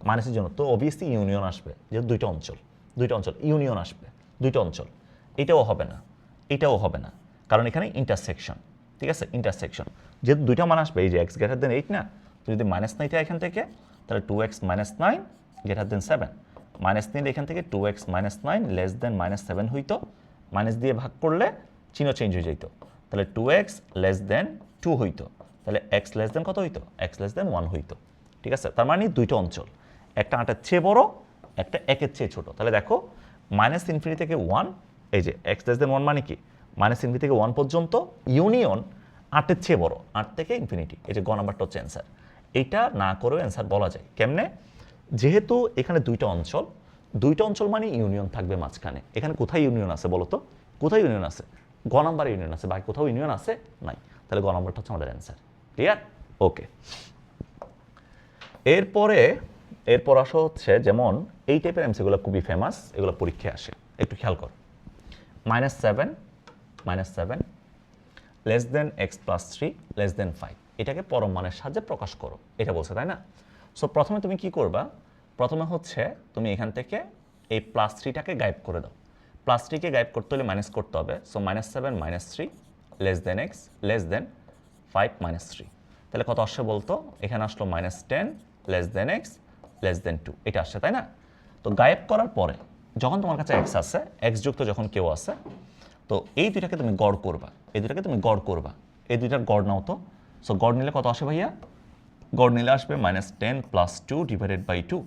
মাইনাসের জন্য তো অবভিয়াসলি ইউনিয়ন আসবে, যেহেতু দুইটা অঞ্চল ইউনিয়ন আসবে, দুইটা অঞ্চল। এটাও হবে না, এটাও হবে না, কারণ এখানে ইন্টারসেকশন, ঠিক আছে, ইন্টারসেকশন। যেহেতু দুইটা মান আসবে, এই যে এক্স গ্রেটার দেন 8 না, তো যদি মাইনাস নিতে এখান থেকে তাহলে 2x minus 9 greater than 7, minus নিলে এখান থেকে 2x minus 9 less than minus 7 হইতো, মাইনাস দিয়ে ভাগ করলে চিহ্ন চেঞ্জ হয়ে যেত, তাহলে 2x লেস দেন 2 হইতো, তাহলে x লেস দেন কত হইতো? x লেস দেন 1 হইতো, ঠিক আছে। তার মানে দুইটা অঞ্চল, একটা 8-এর চেয়ে বড়, একটা 1-এর চেয়ে ছোট। তাহলে দেখো মাইনাস ইনফিনিটি থেকে 1, এই যে x লেস দেন 1 মানে কি? মাইনাস ইনফিনিটি থেকে 1 পর্যন্ত ইউনিয়ন 8-এর চেয়ে বড়, 8 থেকে ইনফিনিটি, এই যে গ নাম্বারটা হচ্ছে অ্যান্সার। এইটা না করেও অ্যান্সার বলা যায় কেমনে? যেহেতু এখানে দুইটা অঞ্চল মানে ইউনিয়ন থাকবে মাঝখানে। এখানে কোথায় ইউনিয়ন আছে বলো তো? কোথায় ইউনিয়ন আছে? গ নাম্বার ইউনিয়ন আছে, বাকি কোথাও ইউনিয়ন আছে নাই, তাহলে গ নাম্বারটা হচ্ছে আমাদের অ্যান্সার। ক্লিয়ার? ওকে। এরপর আসা হচ্ছে, যেমন এই টাইপের এমসিগুলো খুবই ফেমাস, এগুলো পরীক্ষায় আসে, একটু খেয়াল করো। -7 less than x plus 3 less than 5, এটাকে পরম মানের সাহায্যে প্রকাশ করো, এটা বলছে, তাই না? সো প্রথমে তুমি কি করবা? প্রথমে হচ্ছে তুমি এখান থেকে এই প্লাস 3টাকে গায়েব করে দাও। প্লাস 3কে গায়েব করতে হলে মাইনাস করতে হবে। So -7 -3 less than x less than 5 -3, তাহলে কত আসছে বলতো? এখানে আসলো -10 less than x less than 2, এটা আসছে, তাই না? তো গায়েব করার পরে যখন তোমার কাছে এক্স আছে, এক্স যুক্ত যখন কেউ আছে, তো এই দুইটাকে তুমি গড় করবা, এই দুইটার গড় নাও তো। সো গড় নিলে কত আসে ভাইয়া? গড় নিলে আসবে -10 + 2 ডিভাইডেড বাই 2,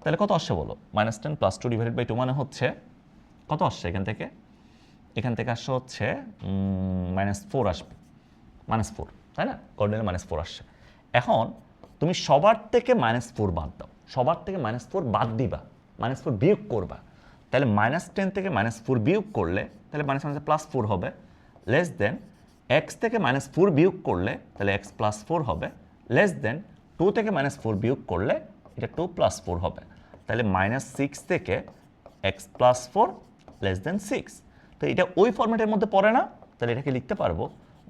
তাহলে কত আসছে বলো? -10 + 2 ডিভাইডেড বাই 2 মানে হচ্ছে কত আসছে এখান থেকে? এখান থেকে আসছে হচ্ছে -4 আসবে, -4, তাই না? গড় নিলে -4 আসছে। এখন তুমি সবার থেকে -4 বাদ দাও, সবার থেকে -4 বাদ দিবা, -4 বিয়োগ করবা, তাহলে -10 থেকে -4 বিয়োগ করলে তাহলে -4 হবে, লেস দেন x থেকে -4 বিয়োগ করলে তাহলে x + 4 হবে, লেস দেন 2 থেকে -4 বিয়োগ করলে এটা 2 + 4 হবে, তাহলে -6 থেকে x + 4 লেস দেন 6। তো এটা ওই ফরম্যাটের মধ্যে পড়ে না, তাহলে এটাকে লিখতে পারবো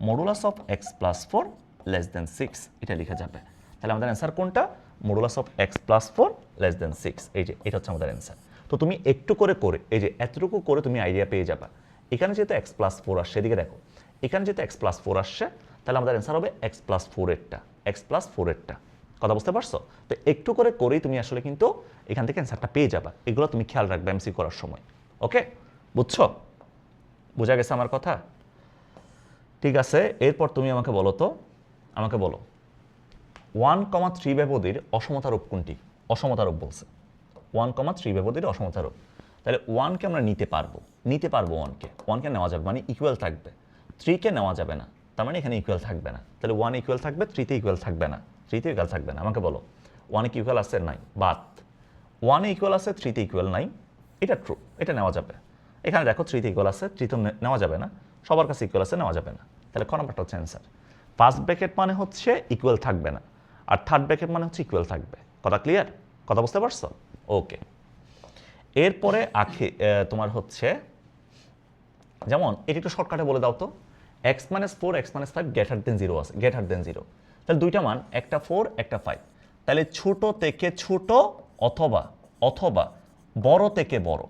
modulus of x + 4 less than 6, এটা লেখা যাবে। তাহলে আমাদের অ্যান্সার কোনটা? Modulus of x + 4 less than 6, এই যে এটা হচ্ছে আমাদের অ্যান্সার। তো তুমি একটু করে এই যে এতটুকু করে তুমি আইডিয়া পেয়ে যাবা। এখানে যেহেতু x + 4 আসছে, এদিকে দেখো, এখানে যেহেতু x + 4 আসছে, তাহলে আমাদের অ্যান্সার হবে x + 4 এরটা, x + 4 এরটা। কথা বুঝতে পারছো? তো একটু করে করেই তুমি আসলে কিন্তু এখান থেকে অ্যান্সারটা পেয়ে যাবা। এগুলো তুমি খেয়াল রাখবে এমসি করার সময়। ওকে, বুঝছো? বোঝা গেছে আমার কথা? ঠিক আছে, এরপর তুমি আমাকে বলো তো, আমাকে বলো 1,3 ব্যবধির অসমতা রূপ কোনটি? অসমতা রূপ বলছে, 1,3 ব্যবধির অসমতা রূপ। তাহলে 1কে আমরা নিতে পারবো 1কে নেওয়া যাবে, মানে ইকুয়াল থাকবে। 3কে নেওয়া যাবে না, তার মানে এখানে ইকুয়াল থাকবে না। তাহলে 1 ইকুয়াল থাকবে, 3তে ইকুয়াল থাকবে না, 3তে ইকুয়াল থাকবে না। আমাকে বলো 1 কি ইকুয়াল আছে? নাই, বাদ। 1 ইকুয়াল আছে, 3তে ইকুয়াল নাই, এটা ট্রু, এটা নেওয়া যাবে। এখানে দেখো 3তে ইকুয়াল আছে, 3তে নেওয়া যাবে না, সবার কাছে ইকুয়াল আছে, নেওয়া যাবে না। তাহলে ক নাম্বারটা হচ্ছে অ্যান্সার। ফার্স্ট ব্র্যাকেট মানে হচ্ছে ইকুয়াল থাকবে না, আর থার্ড ব্র্যাকেট মানে হচ্ছে ইকুয়াল থাকবে। কথা ক্লিয়ার? কথা বুঝতে পারছো? ওকে। এরপরে তোমার হচ্ছে, যেমন এটা একটু শর্টকাটে বলে দাও তো, x - 4 x - 5 গ্রেটার দেন 0 আছে, গ্রেটার দেন 0, তাহলে দুইটা মান, একটা 4 একটা 5, তাহলে ছোট থেকে ছোট অথবা বড় থেকে বড়,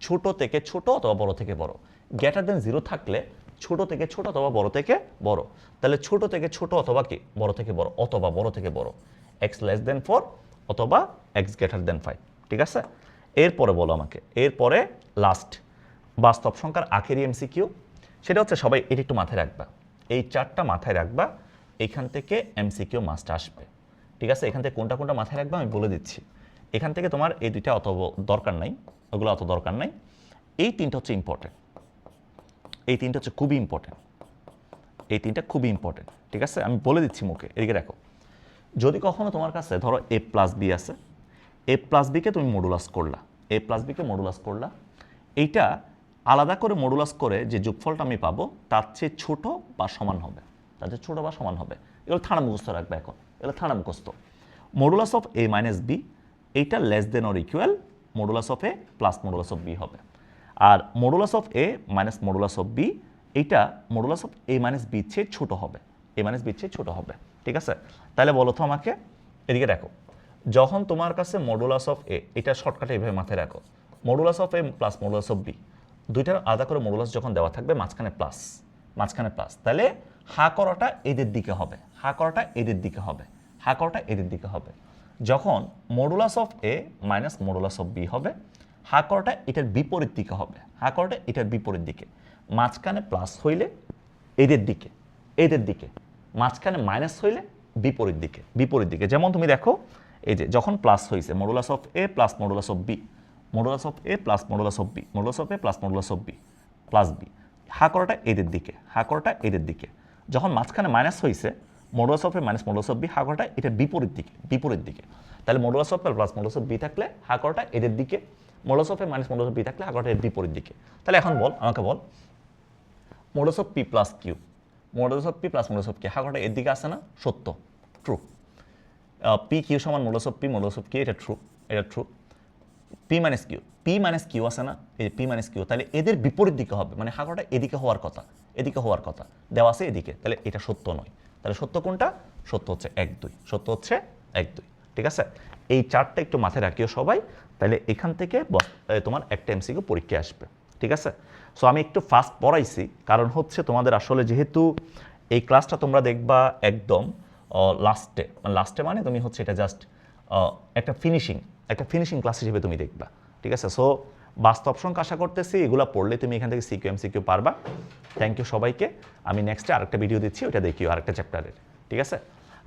ছোট থেকে ছোট অথবা বড় থেকে বড়। গ্রেটার দেন 0 থাকলে ছোট থেকে ছোট অথবা বড় থেকে বড়, তাহলে ছোট থেকে ছোট অথবা কি বড় থেকে বড়, অথবা বড় থেকে বড়, x লেস দেন 4 অথবা x গ্রেটার দেন 5, ঠিক আছে? এরপরে বলো আমাকে, এরপরে লাস্ট বাস্তব সংখ্যার আখেরি এমসিকিউ, সেটা হচ্ছে, সবাই এটা একটু মাথায় রাখবা, এই চারটা মাথায় রাখবা, এখান থেকে এমসিকিউ মাস্ট আসবে, ঠিক আছে? এখান থেকে কোনটা কোনটা মাথায় রাখবা আমি বলে দিচ্ছি। এখান থেকে তোমার এই দুইটা অত দরকার নাই, ওগুলো অত দরকার নাই। এই তিনটা হচ্ছে ইম্পর্টেন্ট, এই তিনটা হচ্ছে খুবই ইম্পর্টেন্ট, এই তিনটা খুবই ইম্পর্টেন্ট, ঠিক আছে? আমি বলে দিচ্ছি মুখে। এদিকে দেখো, যদি কখনো তোমার কাছে ধরো a + b আছে, a + b কে তুমি মডুলাস করলা, a + b কে মডুলাস করলা, এইটা আলাদা করে মডুলাস করে যে যোগফলটা আমি পাবো তার চেয়ে ছোট বা সমান হবে, তার চেয়ে ছোট বা সমান হবে। এগুলো থানা মুখস্থ রাখবে, এখন এগুলো থানা মুখস্থ। মডুলাস অফ a - b, এইটা less than or equal modulus of A plus modulus of B হবে। আর modulus of A minus modulus of B এইটা modulus of A minus B চেয়ে ছোটো হবে, এ মাইনাস বি চেয়ে ছোটো হবে। ঠিক আছে, তাহলে বলো তো আমাকে, এদিকে দেখো, যখন তোমার কাছে মডুলাস অফ এ, এটা শর্টকাটে এইভাবে মাথায় রাখো, modulus of A plus modulus of B, দুইটার আলাদা করে মডুলাস যখন দেওয়া থাকবে মাঝখানে প্লাস, তাহলে হা করাটা এদের দিকে হবে, হা করাটা এদের দিকে হবে, হা করাটা এদের দিকে হবে। যখন modulus of A minus modulus of B হবে, হা করাটা এটার বিপরীত দিকে হবে, হা করাটা এটার বিপরীত দিকে, মাঝখানে প্লাস হইলে এদের দিকে, এদের দিকে, মাঝখানে মাইনাস হইলে বিপরীত দিকে, বিপরীত দিকে। যেমন তুমি দেখো, এই যে যখন প্লাস হয়েছে modulus of A plus modulus of B, modulus of A plus modulus of B, modulus of A plus modulus of B plus B, হা করাটা এদের দিকে, হা করাটা এদের দিকে। যখন মাঝখানে মাইনাস হয়েছে modulus of A minus modulus of B, হা করাটা এটা বিপরীত দিকে, বিপরীত দিকে। তাহলে modulus of A plus modulus of B থাকলে হা করাটা এদের দিকে, modulus of A minus modulus of B থাকলে হা করাটা এর বিপরীত দিকে। তাহলে এখন বল, আমাকে বল, modulus of P plus Q, modulus of P plus modulus of Q, হা করাটা এর দিকে আসে না? সত্য, ট্রু। পি কিউ সমান modulus of P modulus of Q, এটা ট্রু, এটা ট্রু। পি মাইনাস কিউ আছে না, এই পি মাইনাস কিউ, তাহলে এদের বিপরীত দিকে হবে, মানে হা করাটা এদিকে হওয়ার কথা, এদিকে হওয়ার কথা, দেওয়া আছে এদিকে, তাহলে এটা সত্য নয়। তাহলে সত্য কোনটা? সত্য হচ্ছে 1 2, সত্য হচ্ছে 1 2। ঠিক আছে, এই চারটা একটু মাথায় রাখিও সবাই, তাহলে এখান থেকে তোমার একটা এমসিকিউ পরীক্ষা আসবে। ঠিক আছে, সো আমি একটু ফাস্ট পড়াইছি, কারণ হচ্ছে তোমাদের আসলে যেহেতু এই ক্লাসটা তোমরা দেখবা একদম লাস্টে, লাস্টে মানে তুমি হচ্ছে এটা জাস্ট একটা ফিনিশিং ক্লাস হিসেবে তুমি দেখবা। ঠিক আছে, সো বাস্তব সংখ্যা আশা করতেছি এগুলো পড়লে তুমি এখান থেকে সিকিউ এমসিকিউ পারবা। থ্যাংক ইউ সবাইকে। আমি নেক্সটে আরেকটা ভিডিও দিচ্ছি, ওইটা দেখিও আরেকটা চ্যাপ্টারের। ঠিক আছে,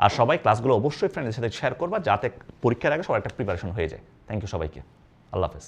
আর সবাই ক্লাসগুলো অবশ্যই ফ্রেন্ডের সাথে শেয়ার করবা, যাতে পরীক্ষার আগে সবার একটা প্রিপারেশন হয়ে যায়। থ্যাংক ইউ সবাইকে, আল্লাহ হাফেজ।